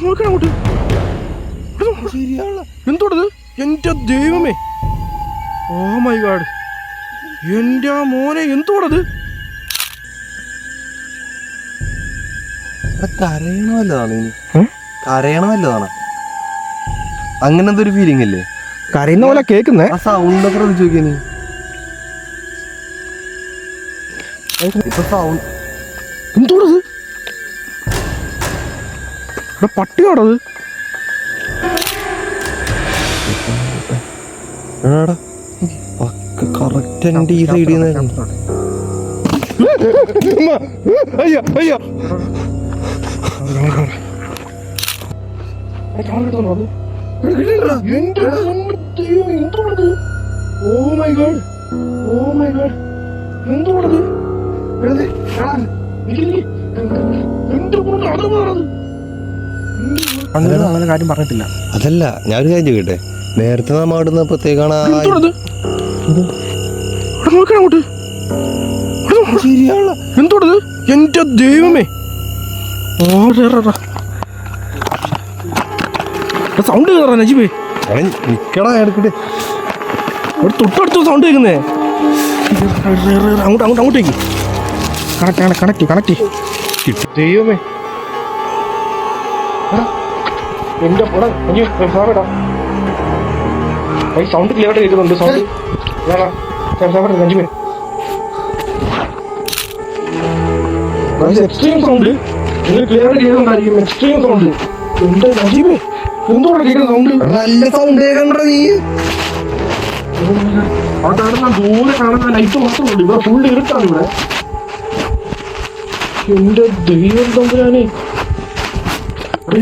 നോക്കണോട്ട് എന്തോടത്? എൻ്റെ ദൈവമേ, ഓ my God, എൻ്റെ മോനെ എന്തോടത്? കരയണമല്ലതാണ് കരയണമല്ലതാണ് അങ്ങനത്തെ ഒരു ഫീലിംഗ് അല്ലേ? കരയുന്ന പോലെ കേൾക്കുന്നേ. ആ സൗണ്ട് ഒക്കെ ചോദിക്കാ നീ. സൗണ്ട് എന്തോടത്? പട്ടിയാടത്? കറക്റ്റ് എൻ്റെ ഈ സൈഡിൽ നിന്ന് അങ്ങനെ കാര്യം പറഞ്ഞിട്ടില്ല. അതല്ല, ഞാനൊരു കാര്യം ചോദിക്കട്ടെ, നേരത്തെ നമ്മ അവിടുന്ന് പ്രത്യേകമാണ് എന്തോടത്? എൻ്റെ ദൈവമേ, സൗണ്ട് കേറാ നജീബേ. നിക്കടാ എടുക്കട്ടെ, ഒരു തൊട്ടടുത്ത് സൗണ്ട് കേൾക്കുന്നേ. അങ്ങോട്ടേക്ക് കണക്ട് ദൈവമേ. എന്റെ സൗണ്ട് ക്ലിയർ ആയിട്ട് കേൾക്കുന്നുണ്ട്. സൗണ്ട് നജീബേ, എക്സ്ട്രീം സൗണ്ട് ക്ലിയർ ആയിട്ട് കേൾക്കുന്നുണ്ടായിരിക്കും. Extreme sound. എന്റെ നജീബേ, എന്തോടെ കേൾക്കുന്ന സൗണ്ട്? നല്ല സൗണ്ട് കേൾക്കണ്ട നീ. അവിടെ ദൂരെ കാണുന്ന ലൈറ്റ് മാത്രമേ ഉള്ളൂ. ഇവിടെ ഫുള്ള് ഇരുട്ടാണ് ഇവിടെ. എന്റെ ദൈവം തമ്പുരാനെ,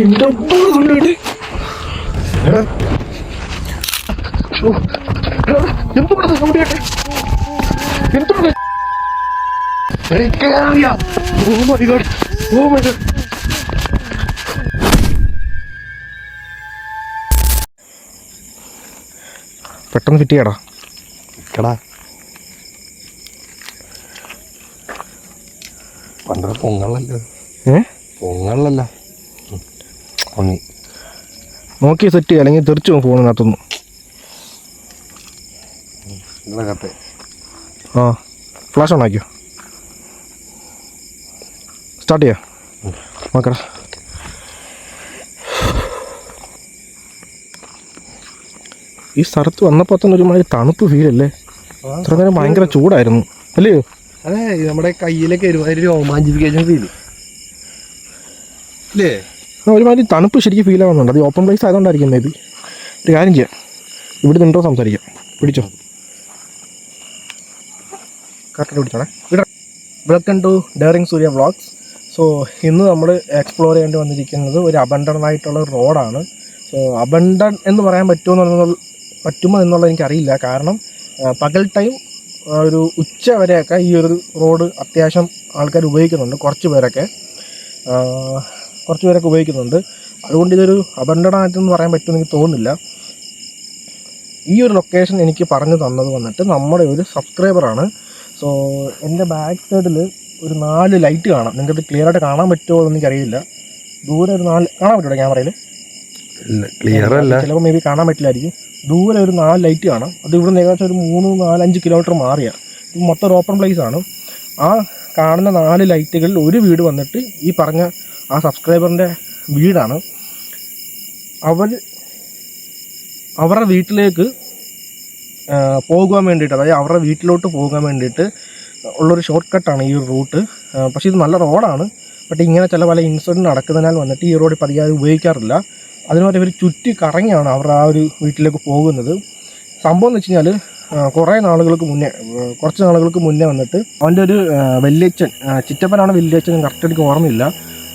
എന്റെ സൗണ്ട് കേട്ട് എന്തോടെ സൗണ്ട് കേട്ടെ? എന്തോടെ? പെട്ടെന്ന് ഫിറ്റ് ചെയ്യടാ. പണ്ട പൊങ്ങളല്ലോ. പൊങ്ങളല്ല, നോക്കി സെറ്റ് ചെയ്യുക, അല്ലെങ്കിൽ തെറിച്ചു പോകും ഫോണിനകത്തൊന്നും. ആ, ഫ്ലാഷ് ഓൺ ആക്കിയോ. സ്റ്റാർട്ട് ചെയ്യാം. നോക്കടാ. ഈ സ്ഥലത്ത് വന്നപ്പോൾ തന്നെ ഒരുമാതിരി തണുപ്പ് ഫീലല്ലേ? അത്ര നേരം ഭയങ്കര ചൂടായിരുന്നു അല്ലയോ? അതെ, നമ്മുടെ കയ്യിലൊക്കെ ഒരുമാതിരി രോമാഞ്ചിഫിക്കേഷൻ ഫീൽ അല്ലേ? ഒരുമാതിരി തണുപ്പ് ശരിക്കും ഫീൽ ആവുന്നുണ്ട്. അത് ഓപ്പൺ പ്ലേസ് ആയതുകൊണ്ടായിരിക്കും. മേ ബി ഒരു കാര്യം ചെയ്യാം, ഇവിടെ നിന്നോ സംസാരിക്കാം. പിടിച്ചോ, കറക്റ്റ് പിടിച്ചോണേ. Welcome to daring Surya vlogs. So ഇന്ന് നമ്മൾ എക്സ്പ്ലോർ ചെയ്യേണ്ടി വന്നിരിക്കുന്നത് ഒരു അബണ്ടൺ ആയിട്ടുള്ള റോഡാണ്. സോ അബണ്ടൺ എന്ന് പറയാൻ പറ്റുമോ എന്നുള്ളത് എനിക്കറിയില്ല. കാരണം പകൽ ടൈം ഒരു ഉച്ച വരെയൊക്കെ ഈ ഒരു റോഡ് അത്യാവശ്യം ആൾക്കാർ ഉപയോഗിക്കുന്നുണ്ട്. കുറച്ച് പേരൊക്കെ ഉപയോഗിക്കുന്നുണ്ട്. അതുകൊണ്ട് ഇതൊരു അബണ്ടണായിട്ടെന്ന് പറയാൻ പറ്റുമെന്ന് എനിക്ക് തോന്നുന്നില്ല. ഈ ഒരു ലൊക്കേഷൻ എനിക്ക് പറഞ്ഞു തന്നത് വന്നിട്ട് നമ്മുടെ ഒരു സബ്സ്ക്രൈബറാണ്. സോ എൻ്റെ ബാക്ക് സൈഡിൽ ഒരു 4 ലൈറ്റ് കാണാം. നിങ്ങൾക്കത് ക്ലിയർ ആയിട്ട് കാണാൻ പറ്റുമോ എന്ന് എനിക്കറിയില്ല. ദൂരെ ഒരു 4 കാണാൻ പറ്റുമോ ക്യാമറയിൽ? ക്ലിയർ അല്ല, ചിലപ്പോൾ മേ ബി കാണാൻ പറ്റില്ലായിരിക്കും. ദൂരെ ഒരു 4 ലൈറ്റ് കാണാം. അത് ഇവിടെ നിന്ന് ഏകദേശം ഒരു 3-4-5 കിലോമീറ്റർ മാറിയാണ്. ഇത് മൊത്തം ഒരു ഓപ്പൺ പ്ലേസ് ആണ്. ആ കാണുന്ന 4 ലൈറ്റുകളിൽ ഒരു വീട് വന്നിട്ട് ഈ പറഞ്ഞ ആ സബ്സ്ക്രൈബറിൻ്റെ വീടാണ്. അവരുടെ വീട്ടിലേക്ക് പോകുവാൻ വേണ്ടിയിട്ട്, അതായത് അവരുടെ വീട്ടിലോട്ട് പോകാൻ വേണ്ടിയിട്ട് ഉള്ളൊരു ഷോർട്ട് കട്ടാണ് ഈ ഒരു റൂട്ട്. പക്ഷേ ഇത് നല്ല റോഡാണ്. ബട്ട് ഇങ്ങനെ പല ഇൻസിഡൻറ്റ് നടക്കുന്നതിനാൽ വന്നിട്ട് ഈ റോഡ് പതിയാതെ ഉപയോഗിക്കാറില്ല. അതിനുമായിട്ട് ഇവർ ചുറ്റി കറങ്ങിയാണ് അവരുടെ ആ ഒരു വീട്ടിലേക്ക് പോകുന്നത്. സംഭവം എന്ന് വെച്ച് കഴിഞ്ഞാൽ കുറച്ച് നാളുകൾക്ക് മുന്നേ വന്നിട്ട് അവൻ്റെ ഒരു വല്യച്ഛൻ, ചിറ്റപ്പനാണ് വല്യച്ഛൻ, കറക്റ്റ് എനിക്ക് ഓർമ്മയില്ല.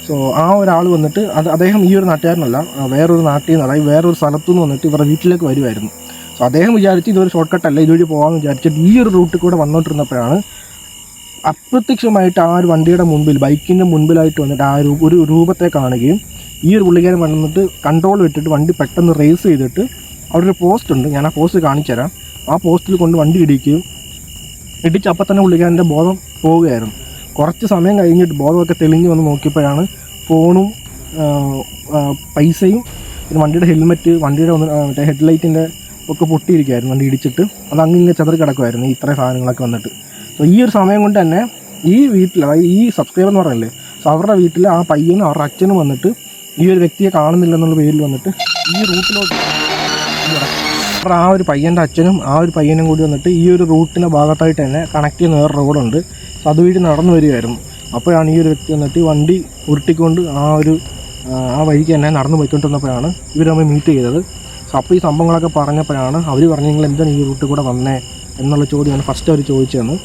സോ ആ ഒരാൾ വന്നിട്ട് അദ്ദേഹം ഈ ഒരു നാട്ടുകാരനല്ല, വേറൊരു നാട്ടിൽ നിന്ന്, അതായത് വേറൊരു സ്ഥലത്തു നിന്ന് വന്നിട്ട് ഇവരുടെ വീട്ടിലേക്ക് വരുമായിരുന്നു. സോ അദ്ദേഹം വിചാരിച്ച് ഇതൊരു ഷോർട്ട് കട്ടല്ല, ഇതുവഴി പോകാമെന്ന് വിചാരിച്ചിട്ട് ഈ ഒരു റൂട്ടിൽ കൂടെ വന്നുകൊണ്ടിരുന്നപ്പോഴാണ് അപ്രത്യക്ഷമായിട്ട് ആ ഒരു വണ്ടിയുടെ മുമ്പിൽ, ബൈക്കിൻ്റെ മുൻപിലായിട്ട് വന്നിട്ട് ആ ഒരു രൂപത്തെ കാണുകയും ഈ ഒരു പുള്ളിക്കാരൻ വന്നിട്ട് കൺട്രോൾ വിട്ടിട്ട് വണ്ടി പെട്ടെന്ന് റേസ് ചെയ്തിട്ട് അവിടെ ഒരു പോസ്റ്റ് ഉണ്ട്, ഞാൻ ആ പോസ്റ്റ് കാണിച്ചു തരാം. ആ പോസ്റ്റിൽ കൊണ്ട് വണ്ടി ഇടിച്ച് അപ്പം തന്നെ പുള്ളിക്കാരൻ്റെ ബോധം പോവുകയായിരുന്നു. കുറച്ച് സമയം കഴിഞ്ഞിട്ട് ബോധമൊക്കെ തെളിഞ്ഞ് വന്ന് നോക്കിയപ്പോഴാണ് ഫോണും പൈസയും പിന്നെ വണ്ടിയുടെ ഹെൽമെറ്റ്, വണ്ടിയുടെ മറ്റേ ഹെഡ്ലൈറ്റിൻ്റെ ഒക്കെ പൊട്ടിയിരിക്കുമായിരുന്നു വണ്ടി ഇടിച്ചിട്ട്. അത് അങ്ങനെ ചെതറി കിടക്കുമായിരുന്നു ഇത്രയും സാധനങ്ങളൊക്കെ വന്നിട്ട്. സോ ഈ ഒരു സമയം കൊണ്ട് തന്നെ ഈ വീട്ടിൽ, അതായത് ഈ സബ്സ്ക്രൈബർ എന്ന് പറയല്ലേ, സോ അവരുടെ വീട്ടിൽ ആ പയ്യനും അവരുടെ അച്ഛനും വന്നിട്ട് ഈ ഒരു വ്യക്തിയെ കാണുന്നില്ലെന്നുള്ള പേരിൽ വന്നിട്ട് ഈ റൂട്ടിലോട്ട് ആ ഒരു പയ്യൻ്റെ അച്ഛനും ആ ഒരു പയ്യനും കൂടി വന്നിട്ട് ഈ ഒരു റൂട്ടിൻ്റെ ഭാഗത്തായിട്ട് തന്നെ കണക്ട് ചെയ്യുന്ന വേറെ റോഡുണ്ട്. സോ അതുവഴി നടന്നു വരികയായിരുന്നു. അപ്പോഴാണ് ഈ ഒരു വ്യക്തി വന്നിട്ട് ഈ വണ്ടി ഉരുട്ടിക്കൊണ്ട് ആ വഴിക്ക് തന്നെ നടന്നു പോയിക്കൊണ്ടിരുന്നപ്പോഴാണ് ഇവർ തമ്മിൽ മീറ്റ് ചെയ്തത്. സോ അപ്പോൾ ഈ സംഭവങ്ങളൊക്കെ പറഞ്ഞപ്പോഴാണ് അവർ പറഞ്ഞു നിങ്ങൾ എന്താണ് ഈ റൂട്ടിൽ കൂടെ വന്നേ എന്നുള്ള ചോദ്യമാണ് ഫസ്റ്റ് അവർ ചോദിച്ചതെന്ന്.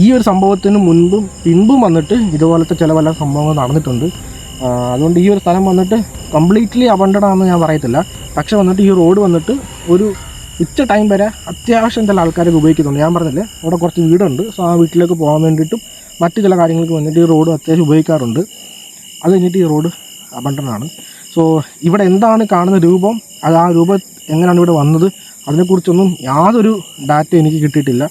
ഈ ഒരു സംഭവത്തിന് മുൻപും പിൻപും വന്നിട്ട് ഇതുപോലത്തെ ചില പല സംഭവങ്ങൾ നടന്നിട്ടുണ്ട്. അതുകൊണ്ട് ഈ ഒരു സ്ഥലം വന്നിട്ട് കംപ്ലീറ്റ്ലി അബണ്ടഡാണെന്ന് ഞാൻ പറയത്തില്ല. പക്ഷെ വന്നിട്ട് ഈ റോഡ് വന്നിട്ട് ഒരു ഉച്ച ടൈം വരെ അത്യാവശ്യം ചില ആൾക്കാരൊക്കെ ഉപയോഗിക്കുന്നുണ്ട്. ഞാൻ പറഞ്ഞില്ലേ അവിടെ കുറച്ച് വീടുണ്ട്. സോ ആ വീട്ടിലേക്ക് പോകാൻ വേണ്ടിയിട്ടും മറ്റു ചില കാര്യങ്ങൾക്ക് വന്നിട്ട് ഈ റോഡ് അത്യാവശ്യം ഉപയോഗിക്കാറുണ്ട്. അത് കഴിഞ്ഞിട്ട് ഈ റോഡ് അബണ്ടഡാണ്. സോ ഇവിടെ എന്താണ് കാണുന്ന രൂപം, അത് ആ രൂപം എങ്ങനെയാണ് ഇവിടെ വന്നത്, അതിനെക്കുറിച്ചൊന്നും യാതൊരു ഡാറ്റ എനിക്ക് കിട്ടിയിട്ടില്ല.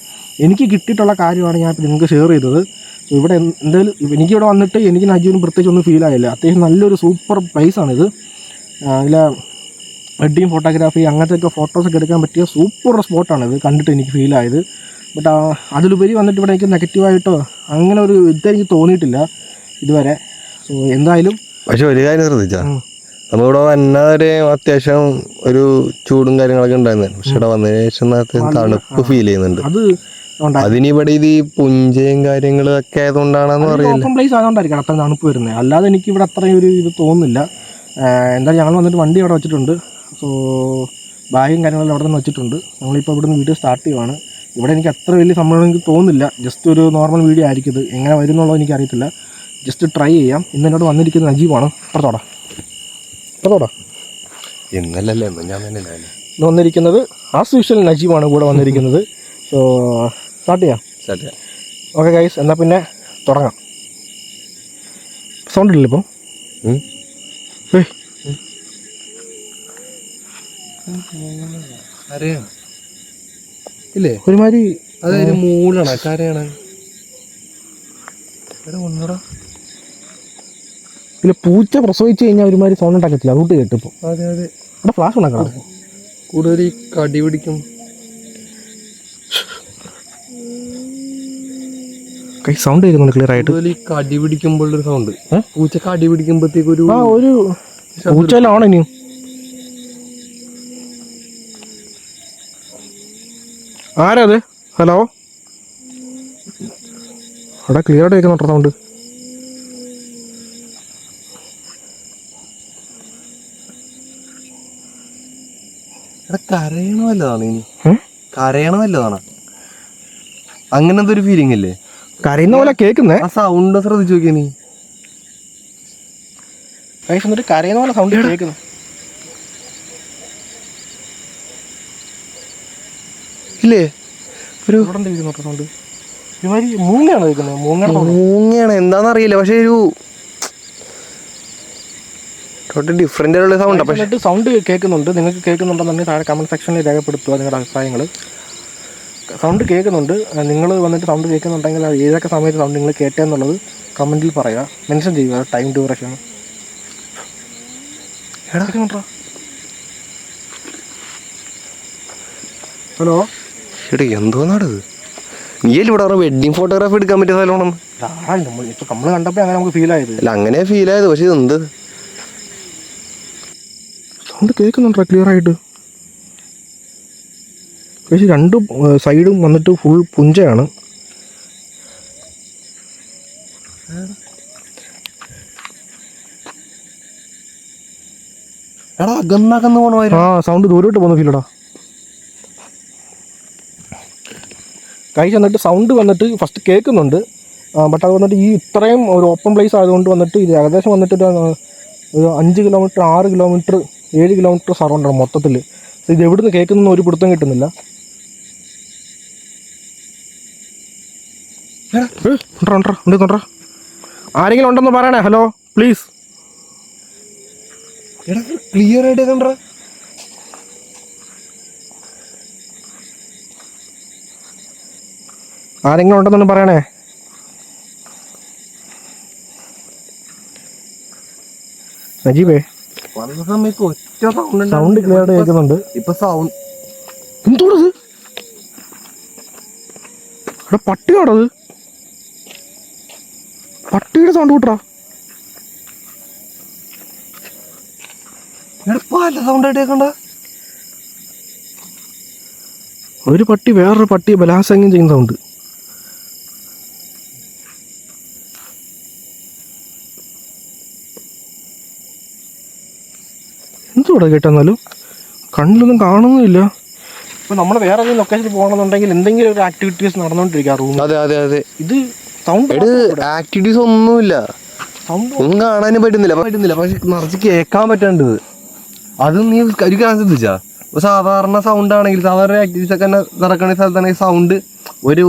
എനിക്ക് കിട്ടിയിട്ടുള്ള കാര്യമാണ് ഞാൻ ഇപ്പോൾ നിങ്ങൾക്ക് ഷെയർ ചെയ്തത്. സോ ഇവിടെ എന്തായാലും എനിക്കിവിടെ വന്നിട്ട് എനിക്ക് നജീവിനും പ്രത്യേകിച്ച് ഒന്നും ഫീൽ ആയില്ല. അത്യാവശ്യം നല്ലൊരു സൂപ്പർ പ്ലേസാണിത്. ഇതിൽ വെഡ്ഡിങ് ഫോട്ടോഗ്രാഫി അങ്ങനത്തെയൊക്കെ ഫോട്ടോസൊക്കെ എടുക്കാൻ പറ്റിയ സൂപ്പർ സ്പോട്ടാണിത് കണ്ടിട്ട് എനിക്ക് ഫീലായത്. ബട്ട് അതിലുപരി വന്നിട്ട് ഇവിടെ എനിക്ക് നെഗറ്റീവായിട്ടോ അങ്ങനെ ഒരു ഇതെനിക്ക് തോന്നിയിട്ടില്ല ഇതുവരെ. സോ എന്തായാലും പക്ഷെ ഒരു കാര്യം ശ്രദ്ധിച്ചാ, നമ്മളിവിടെ വന്നവരെ അത്യാവശ്യം ഒരു ചൂടും കാര്യങ്ങളൊക്കെ ഉണ്ടായിരുന്നു. പക്ഷെ ഇവിടെ വന്നതിന് ശേഷം തണുപ്പ് ഫീൽ ചെയ്യുന്നുണ്ട്. അതിനിവിടെ ഇത് ഈ പുഞ്ചയും കാര്യങ്ങളും ഒക്കെ ആയതുകൊണ്ടാണെന്ന് അറിയില്ല. ഓപ്പൺ പ്ലേസ് ആയതുകൊണ്ടായിരിക്കും അത്ര തണുപ്പ് വരുന്നത്. അല്ലാതെ എനിക്ക് ഇവിടെ അത്രയും ഒരു ഇത് തോന്നുന്നില്ല. എന്തായാലും ഞങ്ങൾ വന്നിട്ട് വണ്ടി അവിടെ വെച്ചിട്ടുണ്ട്. സോ ബാഗും കാര്യങ്ങളെല്ലാം അവിടെ നിന്ന് വെച്ചിട്ടുണ്ട്. ഞങ്ങളിപ്പോൾ ഇവിടെ നിന്ന് വീഡിയോ സ്റ്റാർട്ട് ചെയ്യുവാണ്. ഇവിടെ എനിക്ക് അത്ര വലിയ സംഭവം എനിക്ക് തോന്നുന്നില്ല. ജസ്റ്റ് ഒരു നോർമൽ വീഡിയോ ആയിരിക്കും ഇത്. എങ്ങനെ വരുന്നുള്ളത് എനിക്കറിയത്തില്ല. ജസ്റ്റ് ട്രൈ ചെയ്യാം. ഇന്ന് എന്നോട് വന്നിരിക്കുന്നത് നജീബാണ്. പുറത്തോടാ ഇന്നല്ലല്ലേ ഞാൻ തന്നെ ഇന്ന് വന്നിരിക്കുന്നത് ആസ് യൂഷ്വൽ നജീബാണ് കൂടെ വന്നിരിക്കുന്നത്. സോ സ്റ്റാർട്ട് ചെയ്യാം. ഓക്കെ ഗൈസ്, എന്നാൽ പിന്നെ തുടങ്ങാം. സൗണ്ട് ഇല്ലല്ലോ ഇപ്പം? ഇല്ലേ ഒരുമാതിരി അതായത് മൂളണ കരയാണ്. ഇല്ല, പൂച്ച പ്രസവിച്ച് കഴിഞ്ഞാൽ ഒരുമാതിരി സൗണ്ട് ഉണ്ടാക്കത്തില്ല. അതുകൊണ്ട് കേട്ടു ഇപ്പോൾ. അതെ ഇവിടെ ഫ്ലാഷ് ഉണ്ടാക്കണം. കൂടുതൽ ഈ കടി പിടിക്കും. കൈ സൗണ്ട് കേൾക്കുന്നുണ്ട് ക്ലിയർ ആയിട്ട്. കൂടുതൽ ഈ കടി പിടിക്കുമ്പോഴൊരു സൗണ്ട്. പൂച്ച കടി പിടിക്കുമ്പോഴത്തേക്കൊരു ഒരു പൂച്ചയിലാണോ ഇനിയും? ആരാ അത്? ഹലോ, അവിടെ ക്ലിയർ ആയിട്ട് കേൾക്കുന്നുണ്ടോ സൗണ്ട്? കരയണമല്ലതാണ് ഇനി കരയണമല്ലതാണ്. അങ്ങനത്തെ ഒരു ഫീലിംഗ് ഇല്ലേ? കരയുന്ന പോലെ കേൾക്കുന്നേ. ആ സൗണ്ട് ശ്രദ്ധിച്ചു നോക്കിയ നീ. എന്നിട്ട് കരയുന്ന പോലെ സൗണ്ട് കേൾക്കുന്നു. ഇല്ലേ? ഒരു സൗണ്ട് മൂങ്ങയാണ് കേൾക്കുന്നത്. മൂങ്ങയാണ് എന്താണെന്നറിയില്ല. പക്ഷെ ഒരു ഡിഫറെൻ്റ് ആയിട്ടുള്ള സൗണ്ട്. പക്ഷേ സൗണ്ട് കേൾക്കുന്നുണ്ട്. നിങ്ങൾക്ക് കേൾക്കുന്നുണ്ടെന്നുണ്ടെങ്കിൽ താഴെ കമൻറ്റ് സെക്ഷനിൽ രേഖപ്പെടുത്തുക നിങ്ങളുടെ അഭിപ്രായങ്ങൾ. സൗണ്ട് കേൾക്കുന്നുണ്ട്. നിങ്ങൾ വന്നിട്ട് സൗണ്ട് കേൾക്കുന്നുണ്ടെങ്കിൽ ഏതൊക്കെ സമയത്ത് സൗണ്ട് നിങ്ങൾ കേട്ടെന്നുള്ളത് കമൻറ്റിൽ പറയുക, മെൻഷൻ ചെയ്യുക. ടൈം ഡ്യൂറേഷൻ ഹലോ എന്തോന്നാടത്? നീയല്ലേ ഇവിടെ പറഞ്ഞ വെഡ്ഡിങ് ഫോട്ടോഗ്രാഫി എടുക്കാൻ പറ്റിയ സ്ഥലമാണ്. നമ്മൾ കണ്ടപ്പോൾ അങ്ങനെ നമുക്ക് ഫീൽ ആയത്. അല്ല അങ്ങനെ ഫീൽ ആയത്. പക്ഷെ ഇതെന്ത് സൗണ്ട് കേൾക്കുന്നുണ്ടോ ക്ലിയർ ആയിട്ട്? പക്ഷേ രണ്ട് സൈഡും വന്നിട്ട് ഫുൾ പുഞ്ചയാണ്. എടാ അകന്നകന്ന് പോണ സൗണ്ട് ദൂരോട്ട് പോകുന്ന ഫീലടാ. എന്നിട്ട് സൗണ്ട് വന്നിട്ട് ഫസ്റ്റ് കേൾക്കുന്നുണ്ട്. ബട്ട് അത് വന്നിട്ട് ഈ ഇത്രയും ഒരു ഓപ്പൺ പ്ലേസ് ആയതുകൊണ്ട് വന്നിട്ട് ഇത് ഏകദേശം വന്നിട്ട് ഒരു 5 കിലോമീറ്റർ 6 കിലോമീറ്റർ 7 കിലോമീറ്റർ സറൗണ്ടാണ് മൊത്തത്തിൽ. ഇത് എവിടുന്ന് കേൾക്കുന്നൊന്നും ഒരു പിടുത്തം കിട്ടുന്നില്ല. ആരെങ്കിലും ഉണ്ടെന്ന് പറയണേ. Hello please. ക്ലിയർ ആയിട്ട് കണ്ട ആരെങ്കിലും ഉണ്ടെന്നൊന്നും പറയണേ. നജീബേ വന്ന സമയത്ത് ഒറ്റ സൗണ്ട് ക്ലിയർ ആയിട്ട് കേൾക്കുന്നുണ്ട്. ഇപ്പൊ സൗണ്ട് എന്തോടത്? ഇവിടെ പട്ടിയാടത്, പട്ടിയുടെ സൗണ്ട് കൂട്ടറാ. പല സൗണ്ട് ആയിട്ട് കേൾക്കണ്ട. ഒരു പട്ടി വേറൊരു പട്ടിയെ ബലാത്സംഗം ചെയ്യുന്ന സൗണ്ട്. എന്തുകൂടെ കേട്ടെന്നാലും കണ്ണിലൊന്നും കാണുന്നില്ല. ഇപ്പൊ നമ്മൾ വേറെ ഏതെങ്കിലും ലൊക്കേഷനിൽ പോകണമെന്നുണ്ടെങ്കിൽ എന്തെങ്കിലും ഒരു ആക്ടിവിറ്റീസ് നടന്നുകൊണ്ടിരിക്കുക റൂം. അതെ അതെ അതെ. ഇത് സൗണ്ട് ആക്ടിവിറ്റീസ് ഒന്നുമില്ല, ഒന്നും കാണാനും പറ്റുന്നില്ല പക്ഷെ നിറച്ച് കേൾക്കാൻ പറ്റാണ്ടത്. അത് നീ ഒരു കാര്യം ശ്രദ്ധിച്ചാ, സാധാരണ സൗണ്ട് ആണെങ്കിൽ സാധാരണ ആക്ടിവിറ്റീസ് ഒക്കെ നടക്കുന്ന സ്ഥലത്താണെങ്കിൽ സൗണ്ട്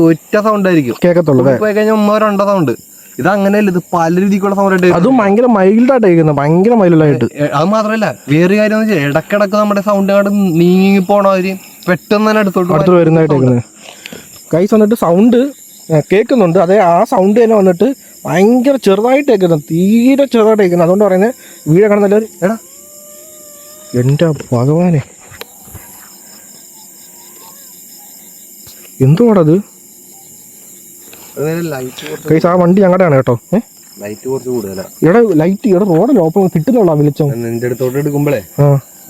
ഒറ്റ സൗണ്ട് ആയിരിക്കും കേൾക്കത്തുള്ളൂ. പോയി കഴിഞ്ഞാൽ 1-2 സൗണ്ട്. ഇത് അങ്ങനെയല്ല, ഇത് പല രീതിക്കുള്ള സൗണ്ട് ആയിട്ട്. അതും ഭയങ്കര മൈൽഡായിട്ട് കേൾക്കുന്നത്, ഭയങ്കര മൈൽഡായിട്ട്. അത് മാത്രമല്ല വേറെ കാര്യം എന്ന് വെച്ചാൽ ഇടക്കിടക്ക് നമ്മുടെ സൗണ്ട് അങ്ങോട്ട് നീങ്ങി പോണവര് പെട്ടെന്ന് തന്നെ അടുത്തോട്ട് വരുന്നതായിട്ട് കേൾക്കുന്നത്. കൈസ് വന്നിട്ട് സൗണ്ട് കേൾക്കുന്നുണ്ട്, അതേ ആ സൗണ്ട് തന്നെ വന്നിട്ട് ഭയങ്കര ചെറുതായിട്ട് കേൾക്കുന്നത്, തീരെ ചെറുതായിട്ട് കേൾക്കുന്നത്. അതുകൊണ്ട് പറയുന്നത് വീഡിയോ കാണുന്നല്ലാവരും എടാ എൻ്റെ ഭഗവാനെ എന്തുവാടത്? കൈസ് ആ വണ്ടി ഞങ്ങളുടെയാണ് കേട്ടോ. ലൈറ്റ് കുറച്ച് കൂടുതലാ. ഇവിടെ ലൈറ്റ് ഇവിടെ റോഡല്ലോ, അപ്പൊ കിട്ടുന്നുള്ള വെളിച്ചം നിന്റെ അടുത്തോട്ട് എടുക്കുമ്പോഴേ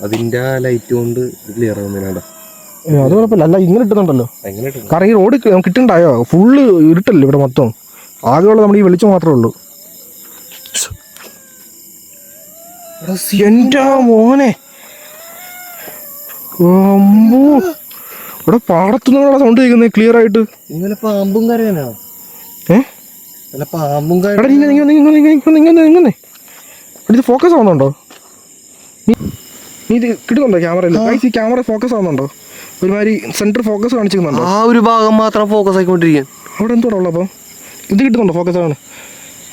അതിന്റെ ലൈറ്റ് കൊണ്ട് ക്ലിയർ ആവുന്നില്ല. അത് കുഴപ്പമില്ല. അല്ല ഇങ്ങനെ ഇട്ടുന്നുണ്ടല്ലോ, കാരണം ഈ റോഡ് കിട്ടുന്നുണ്ടായോ? ഫുള്ള് ഇരുട്ടല്ലോ ഇവിടെ മൊത്തം, ആകെയുള്ള നമ്മൾ ഈ വെളിച്ചം മാത്രമേ ഉള്ളൂ. എൻ്റെ മോനെ ഇവിടെ പാടത്തുനിന്നുള്ള സൗണ്ട് കേൾക്കുന്നത് ക്ലിയർ ആയിട്ട്. ഇന്നലെ പാമ്പും കരയാനാ. പാമ്പും ഇത് ഫോക്കസ് ആവുന്നുണ്ടോ? നീ ഇത് കിട്ടുന്നുണ്ടോ ക്യാമറയിൽ? ഈ ക്യാമറ ഫോക്കസ് ആവുന്നുണ്ടോ? ഒരുമാതിരി സെന്റർ ഫോക്കസ് കാണിച്ചിരുന്നുണ്ടോ? ആ ഒരു ഭാഗം മാത്രം ഫോക്കസ് ആയിക്കൊണ്ടിരിക്കാൻ. അവിടെ എന്തോടാ ഉള്ളത്? അപ്പോൾ ഇത് കിട്ടുന്നുണ്ടോ? ഫോക്കസ് ആണ്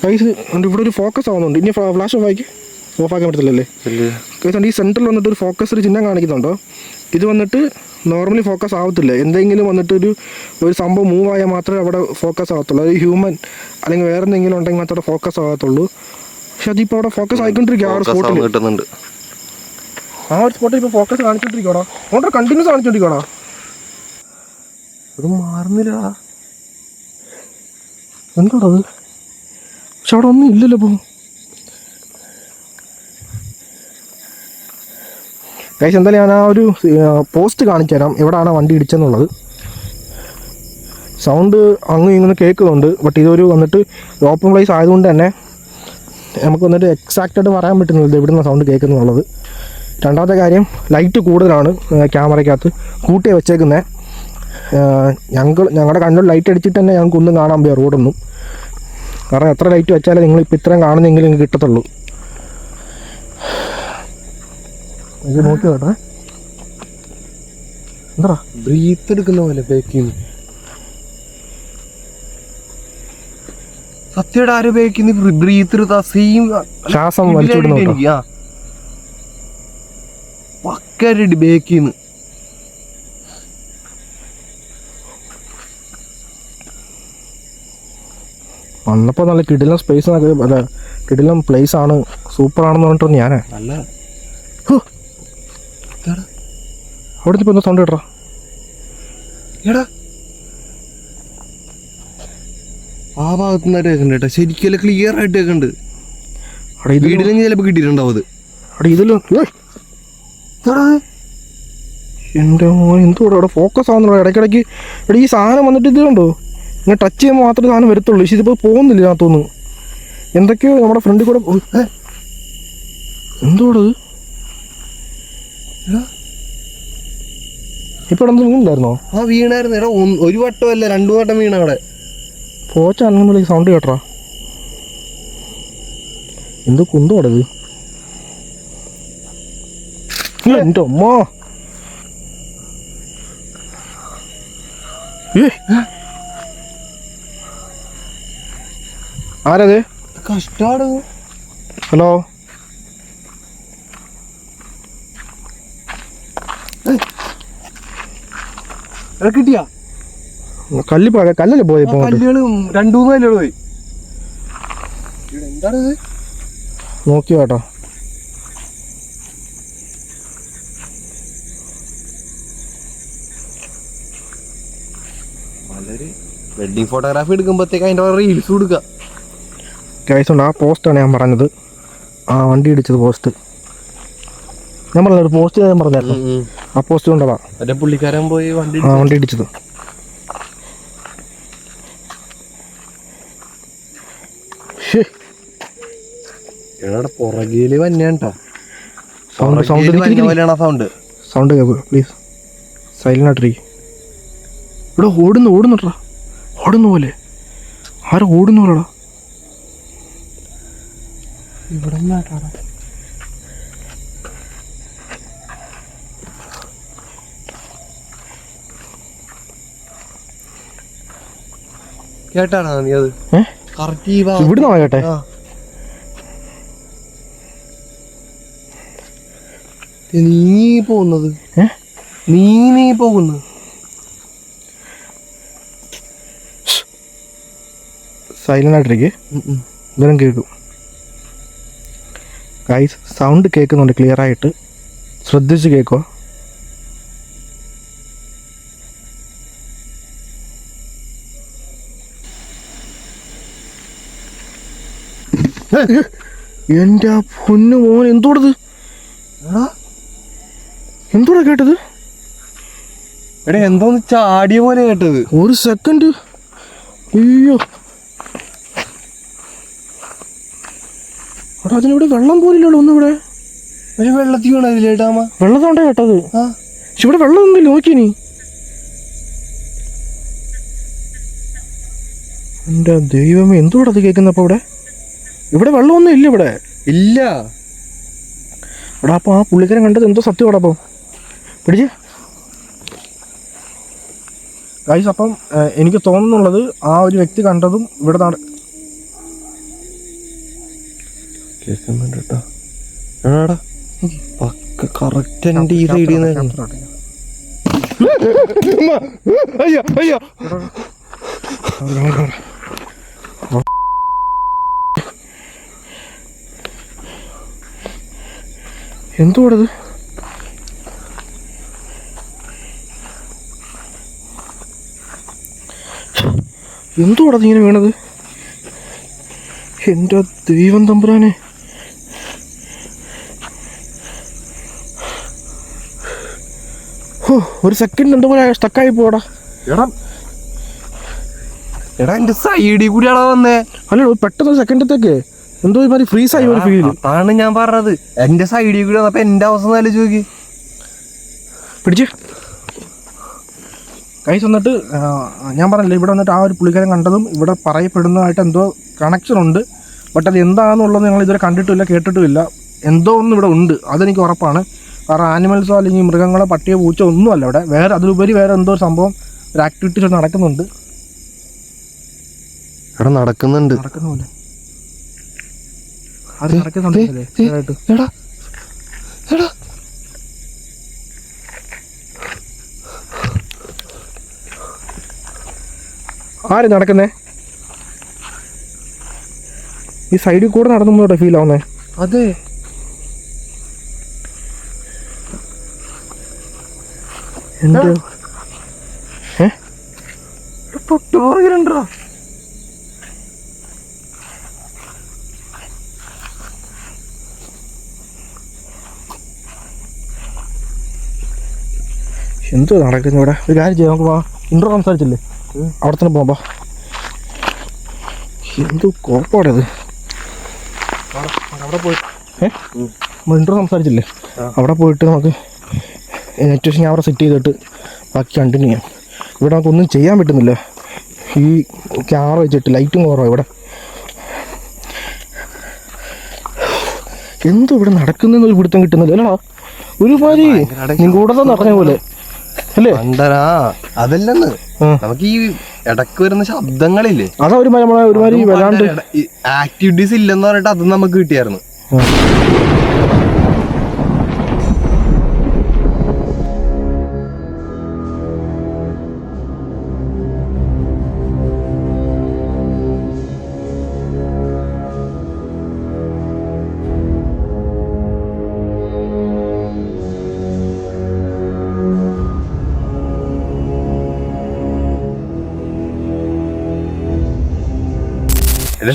കൈസ്. ഇവിടെ ഒരു ഫോക്കസ് ആവുന്നുണ്ട്. ഇനി ഫ്ലാഷ് ഓഫ് ആക്കാൻ പറ്റത്തില്ലല്ലേ കൈസ്? ഈ സെന്ററിൽ വന്നിട്ട് ഒരു ഫോക്കസ് ഒരു ചിഹ്നം കാണിക്കുന്നുണ്ടോ? ഇത് വന്നിട്ട് നോർമലി ഫോക്കസ് ആവത്തില്ല. എന്തെങ്കിലും വന്നിട്ട് ഒരു സംഭവം മൂവ് ആയാൽ മാത്രമേ അവിടെ ഫോക്കസ് ആകത്തുള്ളൂ. ഒരു ഹ്യൂമൻ അല്ലെങ്കിൽ വേറെ എന്തെങ്കിലും ഉണ്ടെങ്കിൽ മാത്രമേ ഫോക്കസ് ആകത്തുള്ളൂ. പക്ഷെ അതിപ്പോൾ അവിടെ ഫോക്കസ് ആയിക്കൊണ്ടിരിക്കുക. ആ ഒരു സ്പോട്ടിൽ കിട്ടുന്നുണ്ട്. ആ ഒരു സ്പോട്ടിൽ ഇപ്പോൾ ഫോക്കസ് കാണിച്ചോണ്ടിരിക്കോടാ. അവിടെ കണ്ടിന്യൂസ് കാണിച്ചോണ്ടിരിക്കോടാ. അത് മാറുന്നില്ലടാ. എന്താണത്? പക്ഷെ അവിടെ ഒന്നും ഇല്ലല്ലോ ഇപ്പോൾ. ഗൈസ് എന്തായാലും ഞാൻ ആ ഒരു പോസ്റ്റ് കാണിച്ചു തരാം എവിടെയാണ് വണ്ടി ഇടിച്ചെന്നുള്ളത്. സൗണ്ട് അങ്ങ് ഇങ്ങനെ കേൾക്കുന്നുണ്ട്. ബട്ട് ഇതൊരു വന്നിട്ട് ഓപ്പൺ പ്ലേസ് ആയതുകൊണ്ട് തന്നെ നമുക്ക് വന്നിട്ട് എക്സാക്റ്റായിട്ട് പറയാൻ പറ്റുന്നില്ല എവിടുന്ന സൗണ്ട് കേൾക്കുന്നുള്ളത്. രണ്ടാമത്തെ കാര്യം, ലൈറ്റ് കൂടുതലാണ് ക്യാമറയ്ക്കകത്ത് കൂട്ടിയാണ് വെച്ചേക്കുന്നത്. ഞങ്ങളുടെ കണ്ണിൽ ലൈറ്റ് അടിച്ചിട്ട് തന്നെ ഞങ്ങൾക്കൊന്നും കാണാൻ പോയി റോഡൊന്നും. കാരണം എത്ര ലൈറ്റ് വെച്ചാലേ നിങ്ങളിപ്പോൾ ഇത്രയും കാണുന്നെങ്കിലും നിങ്ങൾക്ക് കിട്ടത്തുള്ളൂ. ഇത് നോക്കി കേട്ടോ. എന്താ ബ്രീത്ത് എടുക്കുന്ന പോലെ ബേക്കിന്ന് സത്യയുടെ ആരും ബേക്കിന്ന് ബ്രീത്ത് എടുത്ത സെയിം ശ്വാസം വലിച്ചുവിടുന്നു. പക്കരടി ബേക്കിന്ന്. വന്നപ്പോൾ നല്ല കിടിലം സ്പേസ് അല്ല കിടിലം പ്ലേസ് ആണ്, സൂപ്പർ ആണെന്ന് പറഞ്ഞിട്ട് ഞാനേ നല്ല അവിടെ ഇപ്പോൾ എന്താ സൗണ്ട് കേട്ടോ? എടാ ആ ഭാഗത്തു നിന്നായിട്ട് കേൾക്കണ്ട കേട്ടോ, ശരിക്കും ക്ലിയർ ആയിട്ട് കേൾക്കുന്നുണ്ട്. അവിടെ വീട്ടിലും ചിലപ്പോൾ കിട്ടിയിട്ടുണ്ടാവും അത്. അവിടെ ഇതിലും എൻ്റെ മോൻ എന്തുകൂടെ അവിടെ ഫോക്കസ് ആവുന്നുണ്ടോ ഇടയ്ക്കിടയ്ക്ക്? ഇവിടെ ഈ സാധനം വന്നിട്ട് ഇത് കണ്ടോ, ഇങ്ങനെ ടച്ച് ചെയ്യുമ്പോൾ മാത്രമേ സാധനം വരത്തുള്ളൂ. പക്ഷേ ഇതിപ്പോൾ പോകുന്നില്ല ഇതിനകത്തൊന്നും. എന്തൊക്കെയോ നമ്മുടെ ഫ്രണ്ടിൽ കൂടെ എന്തുകൂടെ ഇപ്പോൾ ഇവിടെ വീണില്ലായിരുന്നോ? ആ വീണായിരുന്നു. എടാ ഒരു വട്ടമല്ല 2 വട്ടം വീണ അവിടെ. പോച്ച അനങ്ങുമ്പോൾ സൗണ്ട് കേട്ടോ. എന്തോ കുന്തോടെ ഇത്? എൻ്റെ അമ്മ ആരത്? കഷ്ടാണ്. ഹലോ കിട്ടിയാ? കല്ലല്ലേ പോയി? കല്ലുകള് 2-3 കല്ലുകൾ പോയി. എന്താണിത്? നോക്കിയോ കേട്ടോ. നല്ലൊരു വെഡിങ് ഫോട്ടോഗ്രാഫി എടുക്കുമ്പോഴത്തേക്ക് അതിൻ്റെ റീൽസ് കൊടുക്കുക. ഉണ്ട്. ആ പോസ്റ്റാണ് ഞാൻ പറഞ്ഞത്, ആ വണ്ടി ഇടിച്ചത് പോസ്റ്റ്. ഞാൻ പറഞ്ഞ ഒരു പോസ്റ്റ് ഞാൻ പറഞ്ഞായിരുന്നു, ആ പോസ്റ്റ് കൊണ്ടതാ മറ്റേ പുള്ളിക്കാരൻ പോയി വണ്ടി ഇടിച്ചത്. പുറകില് വന്നെയാ സൗണ്ട് സൗണ്ട് കേൾക്കുക പ്ലീസ്. സൈലന്റ് ആയിട്ടിരിക്കും. ഇവിടെ ഓടുന്നുട്ടാ, ഓടുന്ന പോലെ. ആരും ഓടുന്ന പോലെടാ. ഇവിടെ കേട്ടാണോ നീ അത്? ഇവിടുന്നാ കേട്ടെ. നീ പോകുന്നത് നീ പോകുന്നു. സൈലന്റ് ആയിട്ടിരിക്കെ, ഇതെല്ലാം കേൾക്കും. ഗൈസ് സൗണ്ട് കേൾക്കുന്നുണ്ട്, ക്ലിയർ ആയിട്ട് ശ്രദ്ധിച്ച് കേൾക്കുക. എന്റെ പൊന്നു മോൻ, എന്തോടത്? എന്തോടാ കേട്ടത്? എടാ എന്തോന്ന് ചാടിയ പോലെ കേട്ടത്. ഒരു സെക്കൻഡ്. അയ്യോ എടാ, അതിനിവിടെ വെള്ളം പോലില്ലല്ലോ ഒന്നും. ഇവിടെ ഒരു വെള്ളത്തിൽ വീണതില്ലേട്ടാമ? വെള്ളത്തോണ്ടാ കേട്ടത്. പക്ഷെ ഇവിടെ വെള്ളം ഒന്നുമില്ല. നോക്കിനി എന്റെ ദൈവമേ, എന്തോടാ അത് കേൾക്കുന്നപ്പോ? ഇവിടെ വെള്ളമൊന്നും ഇല്ല. ഇവിടെ ഇല്ല. എടാ അപ്പൊ ആ പുള്ളിക്കാരൻ കണ്ടത് എന്തോ സത്യമാടാ. അപ്പം പിടിച്ച് ഗൈസ്. അപ്പം എനിക്ക് തോന്നുന്നുള്ളത് ആ ഒരു വ്യക്തി കണ്ടതും ഇവിടെ കേൾക്കുന്നുണ്ട് കേട്ടോ. എടാ പക്ക കറക്റ്റ് എൻ്റെ ഈ സൈഡിൽ നിന്ന്. എന്തോടത്? എന്തോടത് ഇങ്ങനെ വീണത്? എൻ്റെ ദൈവം തമ്പുരാനെ. ഒരു സെക്കൻഡ് എന്തോ പോലെ സ്റ്റക്കായി പോടാ. എടാ എൻ്റെ സൈഡിൽ കൂടിയാണോ വന്നേ? അല്ല, പെട്ടെന്ന് സെക്കൻഡത്തേക്ക് എന്തോ ഇമാതിരി ഫ്രീസ് ആയി ഒരു ഫീൽ ആണ് ഞാൻ പറഞ്ഞത്. എൻ്റെ സൈഡിൽ കൂടി വന്നപ്പോൾ എൻ്റെ അവസ്ഥ നല്ല ചോദിക്ക്. പിടിച്ച് കൈസ്. വന്നിട്ട് ഞാൻ പറഞ്ഞില്ല, ഇവിടെ വന്നിട്ട് ആ ഒരു പുള്ളിക്കാരൻ കണ്ടതും ഇവിടെ പറയപ്പെടുന്നതായിട്ട് എന്തോ കണക്ഷൻ ഉണ്ട്. ബട്ട് അത് എന്താണെന്നുള്ളത് ഞങ്ങൾ ഇതുവരെ കണ്ടിട്ടില്ല, കേട്ടിട്ടുമില്ല. എന്തോ ഒന്നും ഇവിടെ ഉണ്ട്, അതെനിക്ക് ഉറപ്പാണ്. കാരണം ആനിമൽസോ അല്ലെങ്കിൽ മൃഗങ്ങളോ പട്ടിയോ പൂച്ചോ ഒന്നുമല്ല ഇവിടെ. വേറെ അതിലുപരി വേറെ എന്തോ ഒരു സംഭവം, ഒരു ആക്ടിവിറ്റീസ് നടക്കുന്നുണ്ട്. നടക്കുന്നുണ്ട് നടക്കുന്ന പോലെ അത് നടക്കുന്നുണ്ട്. ആര് നടക്കുന്നേ? ഈ സൈഡിൽ കൂടെ നടന്നോട്ടെ ഫീൽ ആവുന്നേ. അതെ, എന്തോ തൊട്ട് പുറകിലുണ്ടോ? എന്തോ നടക്കുന്നു ഇവിടെ. ഒരു കാര്യം ചെയ്യാം, നമുക്ക് ഇൻട്രോ സംസാരിച്ചില്ലേ, അവിടെ തന്നെ പോകാം. എന്തോ കോപ്പാടത്. അവിടെ പോയി നമ്മൾ ഇൻട്രോ സംസാരിച്ചില്ലേ, അവിടെ പോയിട്ട് നമുക്ക് നെറ്റ് ഞാൻ അവിടെ സെറ്റ് ചെയ്തിട്ട് ബാക്കി കണ്ടിന്യൂ ചെയ്യാം. ഇവിടെ നമുക്കൊന്നും ചെയ്യാൻ പറ്റുന്നില്ല, ഈ ക്യാമറ വെച്ചിട്ട് ലൈറ്റും കുറവാണ് ഇവിടെ. എന്തോ ഇവിടെ നടക്കുന്നൊരു പിടുത്തം കിട്ടുന്നില്ല. അല്ലടാ, ഒരുമാതിരി നിഗൂഢത നടഞ്ഞ പോലെ അല്ലേ? അതല്ലെന്ന്, നമുക്ക് ഈ ഇടക്ക് വരുന്ന ശബ്ദങ്ങളില്ലേ, അതാ ഒരുമാതിരി വല്ലാണ്ട് ആക്ടിവിറ്റീസ് ഇല്ലെന്ന് പറഞ്ഞിട്ട് അത് നമുക്ക് കിട്ടിയായിരുന്നു.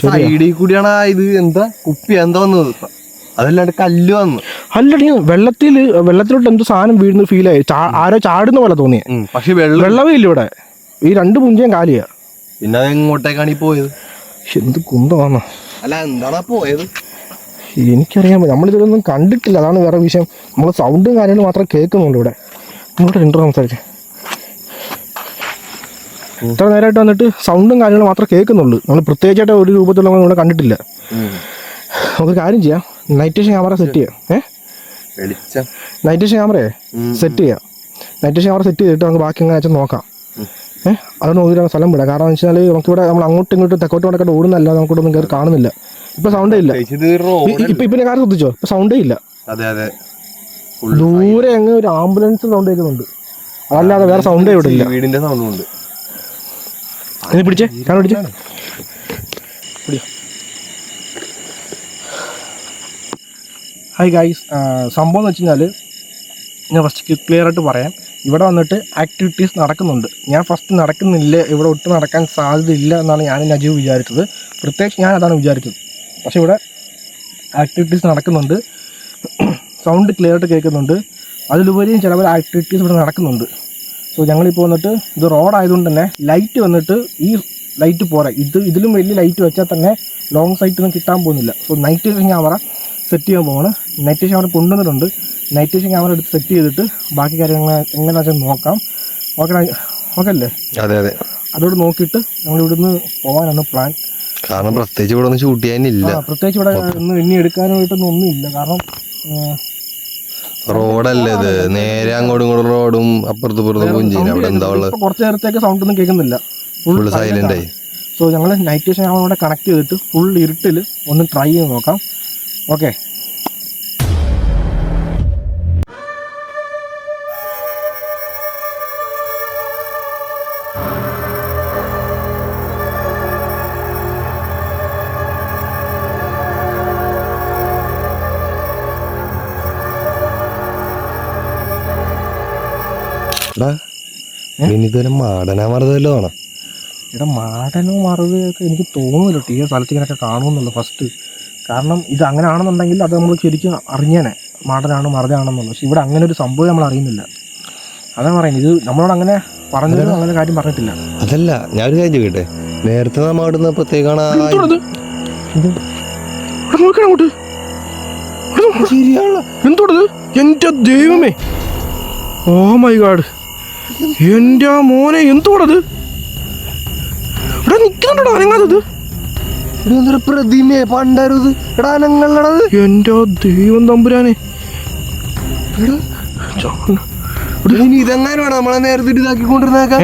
സൈഡിൽ കൂടിയാണ് ഇത് എന്താ കുപ്പി എന്താ വന്നത്, അതല്ലാണ്ട് കല്ല് വന്നു. അല്ലടി വെള്ളത്തിലോട്ട് എന്തോ സാധനം വീഴുന്ന ഫീലായി, ആരോ ചാടുന്ന പോലെ തോന്നിയ. പക്ഷെ വെള്ളമേ ഇല്ല ഇവിടെ, ഈ 2 പുഞ്ചയും കാലിയാ. പിന്നെ എങ്ങോട്ടേക്കാണ് ഈ പോയത്? എന്ത് കുന്തമാണോ? അല്ല എന്താണ് പോയത് എനിക്കറിയാൻ പറ്റും, നമ്മളിതൊന്നും കണ്ടിട്ടില്ല, അതാണ് വേറെ വിഷയം. നമ്മൾ സൗണ്ടും കാര്യങ്ങളും മാത്രമേ കേൾക്കുന്നുള്ളൂ ഇവിടെ. ഇങ്ങോട്ട് ഇൻട്രോ സംസാരിച്ചേ. ഇത്ര നേരമായിട്ട് വന്നിട്ട് സൗണ്ടും കാര്യങ്ങളും മാത്രമേ കേൾക്കുന്നുള്ളൂ, നമ്മൾ പ്രത്യേകിച്ചായിട്ട് ഒരു രൂപത്തിലുള്ള നമ്മൾ ഇവിടെ കണ്ടിട്ടില്ല. നമുക്ക് കാര്യം ചെയ്യാം, നൈറ്റ് വിഷൻ ക്യാമറ സെറ്റ് ചെയ്യാം. നൈറ്റ് വിഷൻ ക്യാമറയെ സെറ്റ് ചെയ്യാം. നൈറ്റ് വിഷൻ ക്യാമറ സെറ്റ് ചെയ്തിട്ട് നമുക്ക് ബാക്കി എങ്ങനെ വെച്ചാൽ നോക്കാം. അത് നോക്കിയിട്ടാണ് സ്ഥലം വിടാം. കാരണം എന്ന് വെച്ചാൽ നമുക്കിവിടെ നമ്മൾ അങ്ങോട്ടും ഇങ്ങോട്ടും തെക്കോട്ട് വടക്കോട്ട് ഓടുന്നല്ല, നമുക്കിവിടെ ഒന്നും കയറി കാണുന്നില്ല. ഇപ്പൊ സൗണ്ടേ ഇല്ല. ഇപ്പൊ കാര്യം ശ്രദ്ധിച്ചോ, ഇപ്പൊ സൗണ്ടേ ഇല്ല. ദൂരെ അങ്ങ് ഒരു ആംബുലൻസ് സൗണ്ട് കേൾക്കുന്നുണ്ട്, അതല്ലാതെ വേറെ സൗണ്ടേ ഇവിടെ ഇല്ല. വീടിന്റെ സൗണ്ടും ഉണ്ട്. പിടിച്ചേ, കാണാൻ പിടിച്ചേ. ഹായ് ഗൈസ്, സംഭവം എന്ന് വെച്ച് കഴിഞ്ഞാൽ ഞാൻ ഫസ്റ്റ് ക്ലിയർ ആയിട്ട് പറയാം. ഇവിടെ വന്നിട്ട് ആക്ടിവിറ്റീസ് നടക്കുന്നുണ്ട്. ഞാൻ ഫസ്റ്റ് നടക്കുന്നില്ല, ഇവിടെ ഒട്ടും നടക്കാൻ സാധ്യതയില്ല എന്നാണ് ഞാൻ നജീവ് വിചാരിച്ചത്. പ്രത്യേകിച്ച് ഞാൻ അതാണ് വിചാരിച്ചത്. പക്ഷേ ഇവിടെ ആക്ടിവിറ്റീസ് നടക്കുന്നുണ്ട്, സൗണ്ട് ക്ലിയർ ആയിട്ട് കേൾക്കുന്നുണ്ട്. അതിലുപരിയും ചില ആക്ടിവിറ്റീസ് ഇവിടെ നടക്കുന്നുണ്ട്. സോ ഞങ്ങളിപ്പോൾ വന്നിട്ട് ഇത് റോഡായതുകൊണ്ട് തന്നെ ലൈറ്റ് വന്നിട്ട് ഈ ലൈറ്റ് പോരാ, ഇതിലും വലിയ ലൈറ്റ് വെച്ചാൽ തന്നെ ലോങ് സൈറ്റ് ഒന്നും കിട്ടാൻ പോകുന്നില്ല. So night vision camera set ചെയ്യാൻ പോവാണ്. നൈറ്റ് വിഷൻ ക്യാമറ കൊണ്ടുവന്നിട്ടുണ്ട്. നൈറ്റ് വിഷൻ ക്യാമറ എടുത്ത് സെറ്റ് ചെയ്തിട്ട് ബാക്കി കാര്യങ്ങൾ എങ്ങനെയാണെന്ന് വെച്ചാൽ നോക്കാം. ഓക്കെ അല്ലേ? അതെ അതെ, അതോട് നോക്കിയിട്ട് ഞങ്ങൾ ഇവിടുന്ന് പോകാനാണ് പ്ലാൻ. കാരണം പ്രത്യേകിച്ച് ഇവിടെ ഒന്നും ഷൂട്ട് ചെയ്യാനില്ല, പ്രത്യേകിച്ച് ഇവിടെ ഒന്നും എണ്ണി എടുക്കാനായിട്ടൊന്നും ഒന്നുമില്ല. കാരണം റോഡല്ലേ ഇത്, നേരെ അങ്ങോട്ടും ഇങ്ങോട്ടും റോഡും അപ്പുറത്തും ഇപ്പുറത്തും പുഞ്ചിന് അവിടെ എന്താ ഉള്ളത്. കുറച്ച് നേരത്തേക്ക് സൗണ്ട് ഒന്നും കേൾക്കുന്നില്ല, ഫുൾ സൈലന്റ് ആയി. സോ ഞങ്ങൾ നൈറ്റ് വിഷൻ ക്യാമറ കൂടെ കണക്ട് ചെയ്തിട്ട് ഫുൾ ഇരുട്ടിൽ ഒന്ന് ട്രൈ ചെയ്ത് നോക്കാം. ഓക്കെ, ഇതുവരെ മാടനാ മറുതല്ലോ ആണോ? ഇവിടെ മാടനോ മറുതൊക്കെ എനിക്ക് തോന്നുന്നില്ല ഈ സ്ഥലത്ത് ഇങ്ങനെയൊക്കെ കാണുമെന്നുള്ളൂ ഫസ്റ്റ്. കാരണം ഇത് അങ്ങനെ ആണെന്നുണ്ടെങ്കിൽ അത് നമ്മൾ ശരിക്കും അറിഞ്ഞേനെ മാടനാണ് മറുതാണെന്നുള്ളത്. പക്ഷെ ഇവിടെ അങ്ങനെ ഒരു സംഭവം നമ്മൾ അറിയുന്നില്ല. അതാണ് പറയുന്നത്, ഇത് നമ്മളോട് അങ്ങനെ പറഞ്ഞത് അങ്ങനെ കാര്യം പറഞ്ഞിട്ടില്ല. അതല്ല, ഞാനൊരു കാര്യം ചോദിക്കട്ടെ, നേരത്തെ നമ്മൾ അവിടെ നിന്നപ്പോഴത്തേക്കാണ് എന്തോടത്? എന്റെ ദൈവമേ, ഓ മൈ ഗാഡ്, എന്റെ മോനെ എന്തോടത്? ഇവിടെ നിൽക്കുന്നുണ്ടോ അനങ്ങാത്തത്? പ്രതിമയെ പണ്ടരുത് ഇടാനങ്ങളത്. എന്റെ ദൈവം തമ്പുരാനെ, ഇതെങ്ങാനാണ് നമ്മളെ നേരത്തെ ഇതാക്കിക്കൊണ്ടിരുന്നേക്കാം.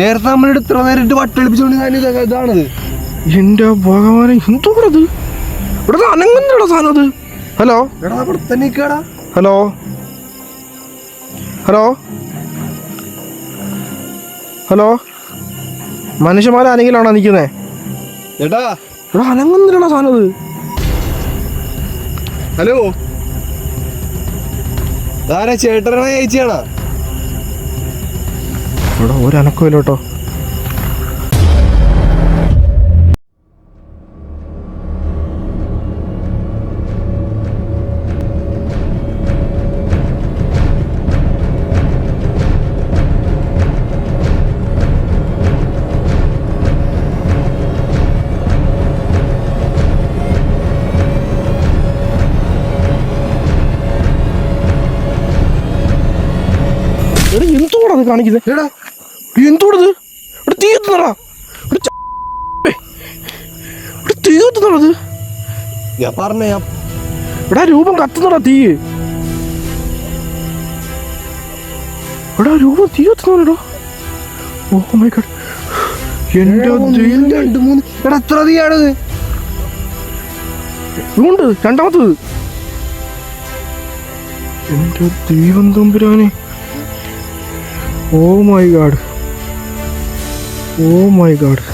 നേരത്തെ നമ്മളെടുത്ത് ഇത്ര നേരിട്ട് വട്ടളിപ്പിച്ചോണ്ട് ഇതാണത്. എന്റെ ഭഗവാനെ, എന്തോടത്? ഇവിടെ അനങ്ങുന്നുണ്ടോ സാധനം അത്? ഹലോ ഹലോ ഹലോ ഹലോ, മനുഷ്യന്മാരാണെങ്കിലാണോ നിൽക്കുന്നേ? ചേട്ടാ ഇവിടെ അനങ്ങുന്നില്ലണോ സാധനം അത്? ഹലോ, ആരാ ചേട്ടനാ ചേച്ചിയാണോ? ഇവിടെ ഒരനക്കമില്ല കേട്ടോ. എന്തോടത് കാണിക്കുന്നത്? എന്തോടത്? ഇവിടെ തീ കത്തുന്നടാ, തീ കത്തുന്നടത്. ഞാൻ പറഞ്ഞ ഇവിടെ രൂപം കത്തുന്നടാ തീ. ഇവിടെ രൂപം തീ കത്തുന്നോ? ഓ മൈ ഗോഡ്, എന്റെ 2 3 എത്ര തീയാണത്? ഇതുകൊണ്ട് രണ്ടാമത്തത്. എന്റെ ദൈവം തമ്പുരാനെ, oh my god, oh my god.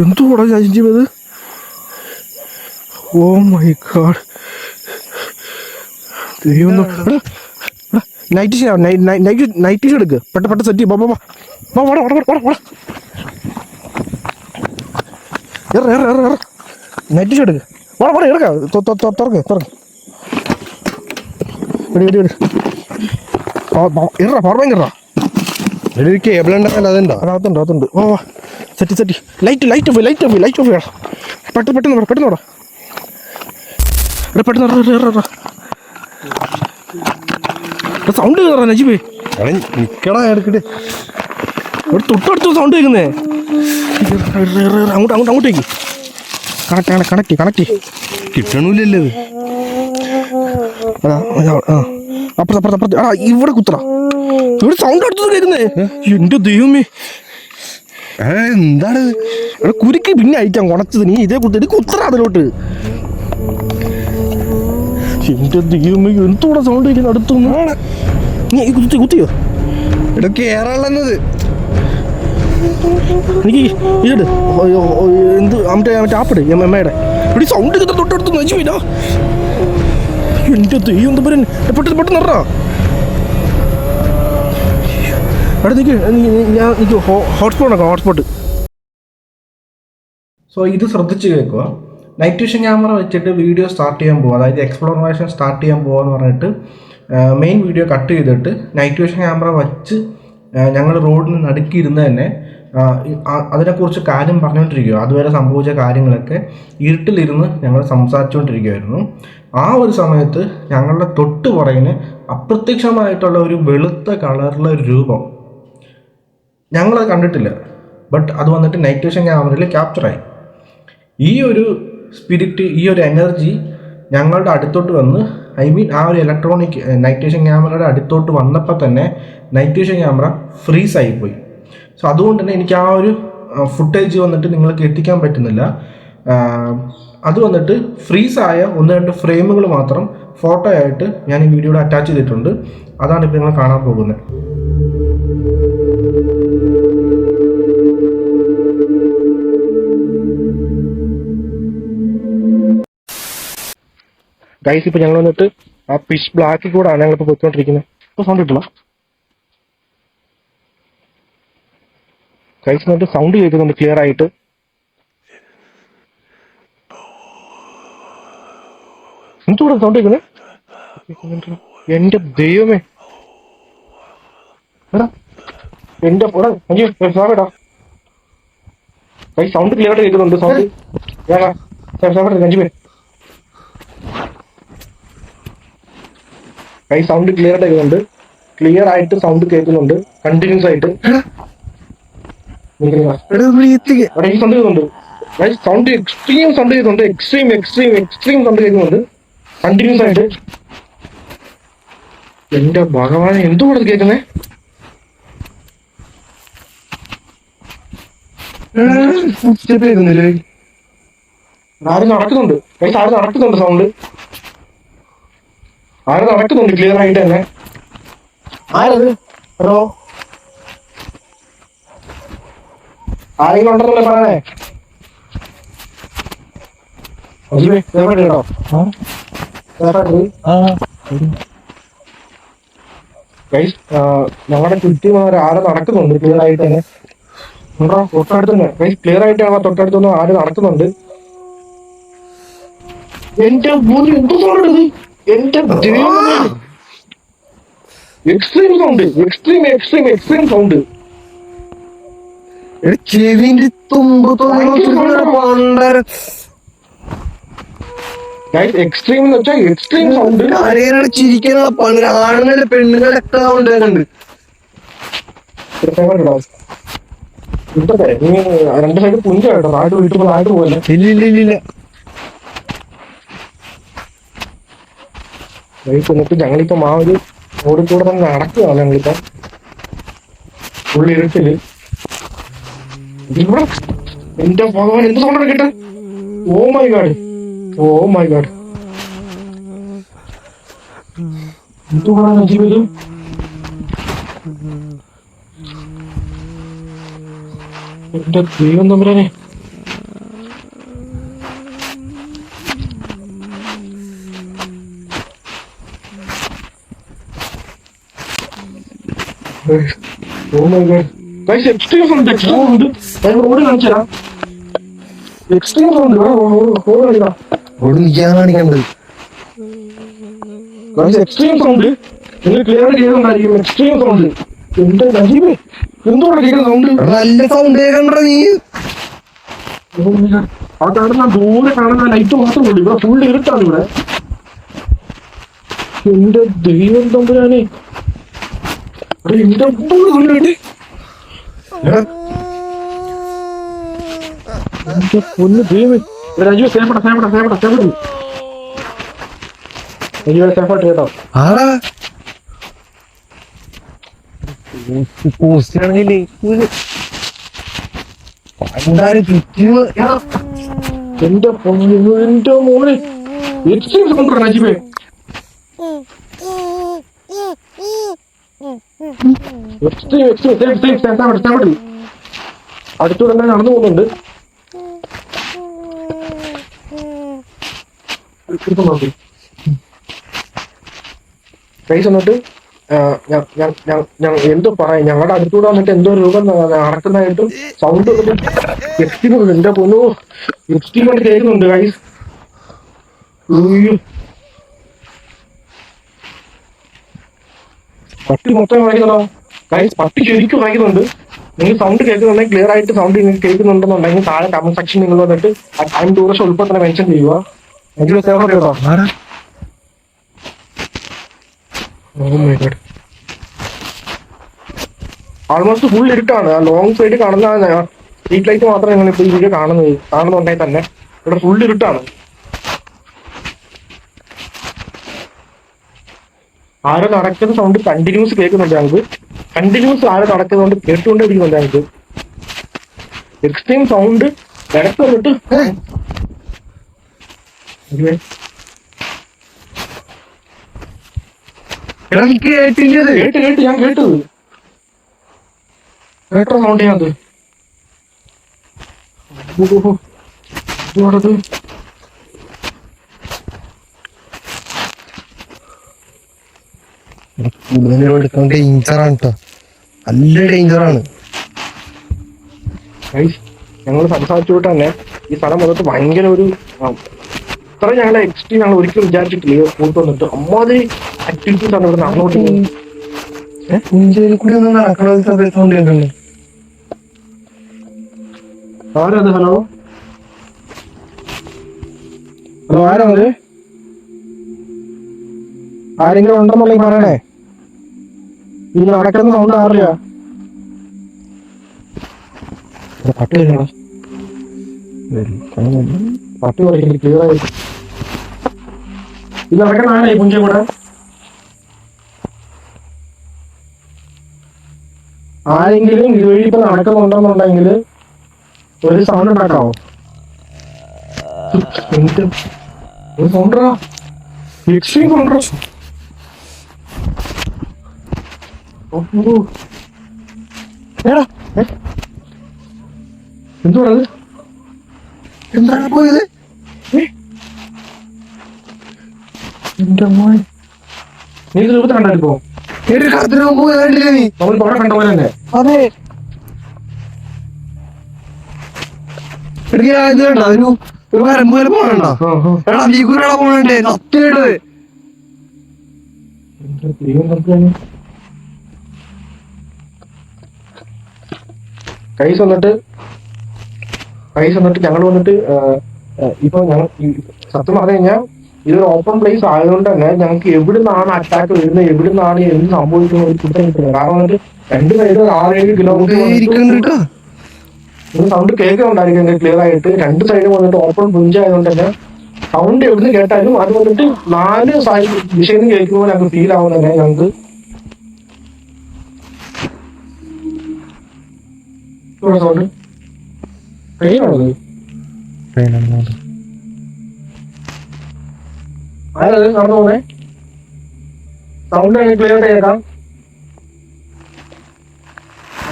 എന്തുകൂടാ ചെയ്തത്? Oh my god. നൈറ്റ് ഷീ എടുക്ക്. പെട്ടെന്ന് സെറ്റ് ചെയ്യും. നൈറ്റ് ഷീ എടുക്ക്. തുറക്ക്. കേബിൾ ഉണ്ടല്ലോ, അതുണ്ടോ? അതുണ്ട്. ഓ സെറ്റ്. ലൈറ്റ് ഓഫ് ചെയ്യണം. പെട്ടെന്ന് സൗണ്ട് കേറാ നജീബേ. നിക്കടാ എടുക്കട്ടെ. തൊട്ടടുത്ത് സൗണ്ട് കേൾക്കുന്നേ. അങ്ങോട്ടേക്ക് കണക്ട് കിട്ടണില്ലല്ലോ. അപ്പുറത്ത് ഇവിടെ കുത്തറ. ഇവിടെ സൗണ്ട് അടുത്തത് കേൾക്കുന്നേ. എന്റെ ദൈവമേ, എന്താണ് കുരുക്ക് പിന്നെ അയക്കാൻ കുണച്ചത്. നീ ഇതേ കുത്തി കുത്തറ അതിലോട്ട്. എന്റെ ദൈവമേ, എന്തോടെ സൗണ്ട് കേൾക്കുന്ന അടുത്തൊന്നും. നീ കുത്തിയോ? ഇവിടെ കേറാനുള്ളത് എനിക്ക് ഇട്. എന്ത് മറ്റേ ആപ്പിട് എമ്മയുടെ ഇവിടെ സൗണ്ട് കിട്ടുന്ന തൊട്ടടുത്ത് നശിപ്പില്ല. എന്റെ ദൈവം എന്താ പറയുക. പെട്ടെന്ന് നിറ. അവിടെ എനിക്ക് ഹോട്ട്സ്പോട്ട്. സോ ഇത് ശ്രദ്ധിച്ച് കേൾക്കുക. നൈറ്റ് വിഷൻ ക്യാമറ വെച്ചിട്ട് വീഡിയോ സ്റ്റാർട്ട് ചെയ്യാൻ പോകുക, അതായത് എക്സ്പ്ലോറേഷൻ സ്റ്റാർട്ട് ചെയ്യാൻ പോകുക പറഞ്ഞിട്ട് മെയിൻ വീഡിയോ കട്ട് ചെയ്തിട്ട് നൈറ്റ് വിഷൻ ക്യാമറ വച്ച് ഞങ്ങൾ റോഡിന് നടുക്കിയിരുന്ന് തന്നെ അതിനെക്കുറിച്ച് കാര്യം പറഞ്ഞുകൊണ്ടിരിക്കുക. അതുവരെ സംഭവിച്ച കാര്യങ്ങളൊക്കെ ഇരുട്ടിലിരുന്ന് ഞങ്ങൾ സംസാരിച്ചുകൊണ്ടിരിക്കുകയായിരുന്നു. ആ ഒരു സമയത്ത് ഞങ്ങളുടെ തൊട്ട് പുറകിന് അപ്രത്യക്ഷമായിട്ടുള്ള ഒരു വെളുത്ത കളറിലെ ഒരു രൂപം, ഞങ്ങളത് കണ്ടിട്ടില്ല, ബട്ട് അത് വന്നിട്ട് നൈറ്റ് വിഷൻ ക്യാമറയിൽ ക്യാപ്ചറായി. ഈ ഒരു സ്പിരിറ്റ്, ഈ ഒരു എനർജി ഞങ്ങളുടെ അടുത്തോട്ട് വന്ന്, ആ ഒരു ഇലക്ട്രോണിക് നൈറ്റ് വിഷൻ ക്യാമറയുടെ അടുത്തോട്ട് വന്നപ്പോൾ തന്നെ നൈറ്റ് വിഷൻ ക്യാമറ ഫ്രീസ് ആയിപ്പോയി. സോ അതുകൊണ്ട് തന്നെ എനിക്ക് ആ ഒരു ഫുട്ടേജ് വന്നിട്ട് നിങ്ങൾക്ക് എത്തിക്കാൻ പറ്റുന്നില്ല. അത് വന്നിട്ട് ഫ്രീസായ 1-2 ഫ്രെയിമുകൾ മാത്രം ഫോട്ടോ ആയിട്ട് ഞാൻ ഈ വീഡിയോയിൽ അറ്റാച്ച് ചെയ്തിട്ടുണ്ട്. അതാണ് ഇപ്പോൾ നിങ്ങൾ കാണാൻ പോകുന്നത്. ഗൈസ്, ഇപ്പോൾ ഞങ്ങൾ വന്നിട്ട് ആ പിച്ച് ബ്ലാക്കിൽ കൂടെയാണ് ഞങ്ങളിപ്പോൾ പോയിക്കൊണ്ടിരിക്കുന്നത്. ഇപ്പോൾ സൗണ്ട് കിട്ടില്ല ഗൈസ്. വന്നിട്ട് സൗണ്ട് കേൾക്കുന്നുണ്ട് ക്ലിയർ ആയിട്ട്. എന്തുകൂടെ സൗണ്ട് കേൾക്കുന്നത്? എന്റെ ദൈവമേ, എന്റെ സൗണ്ട് ക്ലിയർ ആയിട്ട് കേൾക്കുന്നുണ്ട്. സൗണ്ട് അഞ്ചുപേര് സൗണ്ട് ക്ലിയർ ആയിട്ട് കേൾക്കുന്നുണ്ട്. ക്ലിയർ ആയിട്ട് സൗണ്ട് കേൾക്കുന്നുണ്ട്, കണ്ടിന്യൂസ് ആയിട്ട് സൗണ്ട് കേൾക്കുന്നുണ്ട്. സൗണ്ട് എക്സ്ട്രീം സൗണ്ട് കേൾക്കുന്നുണ്ട്. എക്സ്ട്രീം സൗണ്ട് കേൾക്കുന്നുണ്ട് കണ്ടിന്യൂസ് ആയിട്ട്. എന്റെ ഭഗവാനെ, എന്തുകൂടെ കേൾക്കുന്നേ? ആരും നടക്കുന്നുണ്ട്. ആരും നടക്കുന്നുണ്ട്. സൗണ്ട് ആരും നടക്കുന്നുണ്ട് ക്ലിയർ ആയിട്ട് തന്നെ. ആരത്? ഹലോ, ആരെങ്കിലും ഉണ്ടെന്നല്ലേ പറയണേ? കേട്ടോ, ഞങ്ങളുടെ ചുറ്റും ആര് നടക്കുന്നുണ്ട് ക്ലിയർ ആയിട്ട് തന്നെ. തൊട്ടടുത്ത് തന്നെ ക്ലിയർ ആയിട്ടാണ്. തൊട്ടടുത്തൊന്നും ആര് നടക്കുന്നുണ്ട്. എന്റെ എന്ത് സൗണ്ട്? എന്റെ എക്സ്ട്രീം സൗണ്ട്, എക്സ്ട്രീം സൗണ്ട്. ചെവിന്റെ തുമ്പ് എക്സ്ട്രീം എന്ന് വെച്ചാൽ എക്സ്ട്രീം സൗണ്ട്. ആരെയാണ് ചിരിക്കാനുള്ള പണി? ആണുങ്ങളുടെ പെണ്ണുങ്ങളൊക്കെ ഉണ്ടാകുന്നുണ്ട്. നീ 2 സൈഡ് പുഞ്ച കേട്ടോ. നാട്ട് വീട്ടിൽ നാട്ട് പോലെ. ഇല്ല. എന്നിട്ട് ഞങ്ങളിപ്പം ആ ഒരു റോഡിൽ കൂടെ തന്നെ നടക്കുകയാണ്. ഞങ്ങളിപ്പോ ഫുള്ള് ഇരുട്ടില്. എന്റെ ഭഗവാൻ, എന്ത് സൗണ്ടാണ് കേട്ടത്? Oh my god. എന്തുകൊണ്ടാണ് ജീവിതം? എന്റെ ദൈവം തമ്പുരാനെ, Oh my god. Guys, extreme sound ഉണ്ട്. റോഡ് കാണിച്ചു തരാം. എക്സ്ട്രീം സൗണ്ട് റോഡ് നീക്കാൻ കാണിക്കണ്ടത്. എക്സ്ട്രീം സൗണ്ട് നിങ്ങൾ ക്ലിയർ കേൾക്കുന്നുണ്ടായിരിക്കും. എക്സ്ട്രീം സൗണ്ട് എന്റെ നജീബേ എന്തോടെ കേൾക്കുന്ന സൗണ്ട്? നല്ല സൗണ്ട് കേൾക്കണ്ട നീ. ആ കാണുന്ന ദൂരെ കാണുന്ന ലൈറ്റ് മാത്രമേ ഉള്ളൂ. ഇവിടെ ഫുൾ ഇരുട്ടാണ് ഇവിടെ. എന്റെ ദൈവം തമ്പുരാനെ, എന്റെ പൊന്ന് ദൈവം. രാജീവ് സേഫായിട്ട് കേട്ടോ. ആടാ പോസ്റ്റാണെങ്കിലേ എന്റെ പൊന്ന്, എന്റെ മോനെ എക്സ്ട്രീം സൗണ്ട് രാജീവേ. അടുത്തൂടെ തന്നെ നടന്നു പോകുന്നുണ്ട്. പൈസ വന്നിട്ട് എന്തോ പറയാം, ഞങ്ങളുടെ അടുത്തൂടെ വന്നിട്ട് എന്തോ രൂപം നടക്കുന്നതായിട്ടും സൗണ്ട് വന്നിട്ട് എക്സ്ട്രീം. എന്റെ പൊന്നു എക്സ്ട്രീമായിട്ട് കേൾക്കുന്നുണ്ട് ഗൈസ്. പട്ടി മൊത്തം വായിക്കുന്നോ ഗൈസ്? പട്ടി ശരിക്കും വായിക്കുന്നുണ്ട്. നിങ്ങൾ സൗണ്ട് കേൾക്കുന്നുണ്ടെങ്കിൽ ക്ലിയർ ആയിട്ട് സൗണ്ട് നിങ്ങൾക്ക് കേൾക്കുന്നുണ്ടെന്നുണ്ടെങ്കിൽ താഴെ കമന്റ് സെക്ഷൻ നിങ്ങൾ വന്നിട്ട് ആ ടൈം ഡ്യൂറേഷൻ ഉൾപ്പെടെ തന്നെ മെൻഷൻ ചെയ്യുക. എങ്കിലും സേഫ് കേട്ടോ. ആൾമോസ്റ്റ് ഫുൾ ഇരുട്ടാണ്. ആ ലോങ് സൈഡ് കാണുന്ന സ്ട്രീറ്റ് ലൈറ്റ് മാത്രമേ നിങ്ങൾ ഇപ്പോൾ ഈ വീഡിയോ കാണുന്നുണ്ടെങ്കിൽ തന്നെ ഇവിടെ ഫുൾ ഇരുട്ടാണ്. ആരോ നടക്കുന്ന സൗണ്ട് കണ്ടിന്യൂസ് കേൾക്കുന്നുണ്ട് ഞങ്ങൾക്ക്. കണ്ടിന്യൂസ് ആരോ നടക്കുന്നതുകൊണ്ട് കേട്ടുകൊണ്ടിരിക്കുന്നുണ്ട് ഞങ്ങൾക്ക്. എക്സ്ട്രീം സൗണ്ട് ഇടയ്ക്ക് വന്നിട്ട് കേട്ട് ഞാൻ കേട്ടത് കേട്ടോ സൗണ്ട് ഞാനത്. ഡേഞ്ചറാണ് കേട്ടോ, നല്ല ഡേഞ്ചറാണ്. ഞങ്ങൾ സംസാരിച്ചോട്ട് തന്നെ ഈ സ്ഥലം മൊത്തത്തിൽ ഭയങ്കര ഒരു ഇത്ര ഞങ്ങളെ എക്സ്ട്രീം ഞങ്ങൾ ഒരിക്കലും വിചാരിച്ചിട്ടില്ല. കൂട്ട് വന്നിട്ട് അമ്മാതിരി ആക്ടിവിറ്റീസ് ആണ് ഇവിടെ നടന്നുകൊണ്ടിരിക്കുന്നത്. ആരത്? ഹലോ ഹലോ, ആരാത്? ആരെങ്കിലും ഉണ്ടെന്നുണ്ടെങ്കിൽ പറയണേ. ഈ നടക്കുന്ന സൗണ്ട് ആറില്ല. പട്ടി വരണം, പട്ടി വരയ്ക്കുന്നത് ക്ലിയർ ആയി. ഇത് നടക്കണ ആരായി പുഞ്ച കൂടെ? ആരെങ്കിലും ഇതുവഴി ഇപ്പൊ നടക്കുന്നുണ്ടെന്നുണ്ടെങ്കിൽ ഒരു സൗണ്ട് ഉണ്ടാക്കാവോ? ഒരു സൗണ്ടറാ, എക്സ്ട്രീം സൗണ്ടറാ. എന്തുവാണത്? എന്താണ് പോയത്? എന്റെ മോൻ, നീ ഇത് രൂപത്തിൽ കണ്ടാലിപ്പോ നമ്മൾ അവിടെ കണ്ട പോലെ തന്നെ. അതെ, ഇത് കണ്ടോ ഒരു വരമ്പ് പോലെ പോണോ? എടാ ലീഗുരാ പോണേ സത്യമായിട്ട്. കൈസ് വന്നിട്ട് ഞങ്ങൾ വന്നിട്ട് ഇപ്പൊ ഞങ്ങൾ സത്യം പറഞ്ഞു കഴിഞ്ഞാൽ ഇതൊരു ഓപ്പൺ പ്ലേസ് ആയതുകൊണ്ട് തന്നെ ഞങ്ങൾക്ക് എവിടുന്നാണ് അറ്റാക്ക് വരുന്നത്, എവിടുന്നാണ് എന്ത് സംഭവിക്കുന്നത് ഒരു പിടുത്തം കിട്ടുന്നത്. കാരണം വന്നിട്ട് 2 സൈഡ് 6-7 കിലോമീറ്റർ സൗണ്ട് കേൾക്കുന്നുണ്ടായിരിക്കും ക്ലിയർ ആയിട്ട്. 2 സൈഡ് വന്നിട്ട് ഓപ്പൺ പുഞ്ച ആയതുകൊണ്ട് തന്നെ സൗണ്ട് എവിടുന്ന് കേട്ടാലും അത് വന്നിട്ട് 4 ദിശയിൽ നിന്ന് കേൾക്കുമ്പോൾ ഞങ്ങൾക്ക് ഫീൽ ആവുന്ന തന്നെ ഞങ്ങൾക്ക് സൗണ്ട് ട്രെയിനാണത്. ആരത് നടന്നു പോണേ? സൗണ്ട് ക്ലിയർ ആയിട്ട് കേൾക്കാം.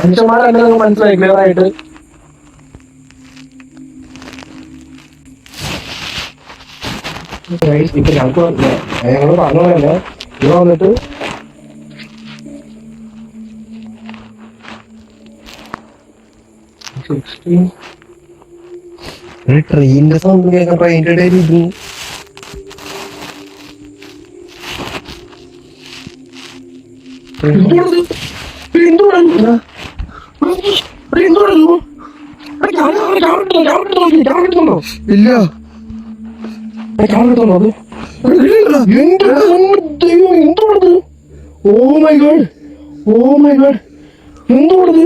മനുഷ്യന്മാരല്ല, നിങ്ങൾക്ക് മനസ്സിലായി ക്ലിയർ ആയിട്ട്. ഇപ്പൊ ഞങ്ങൾ പറഞ്ഞ തന്നെ ഇവിടെ വന്നിട്ട് ട്രെയിനിന്റെ സൗണ്ട് കേൾക്കാം. ട്രെയിനിന്റെ ഇടയിൽ ഇത് ഇല്ല. Oh my god, oh my god, എന്തുകൊണ്ടത്?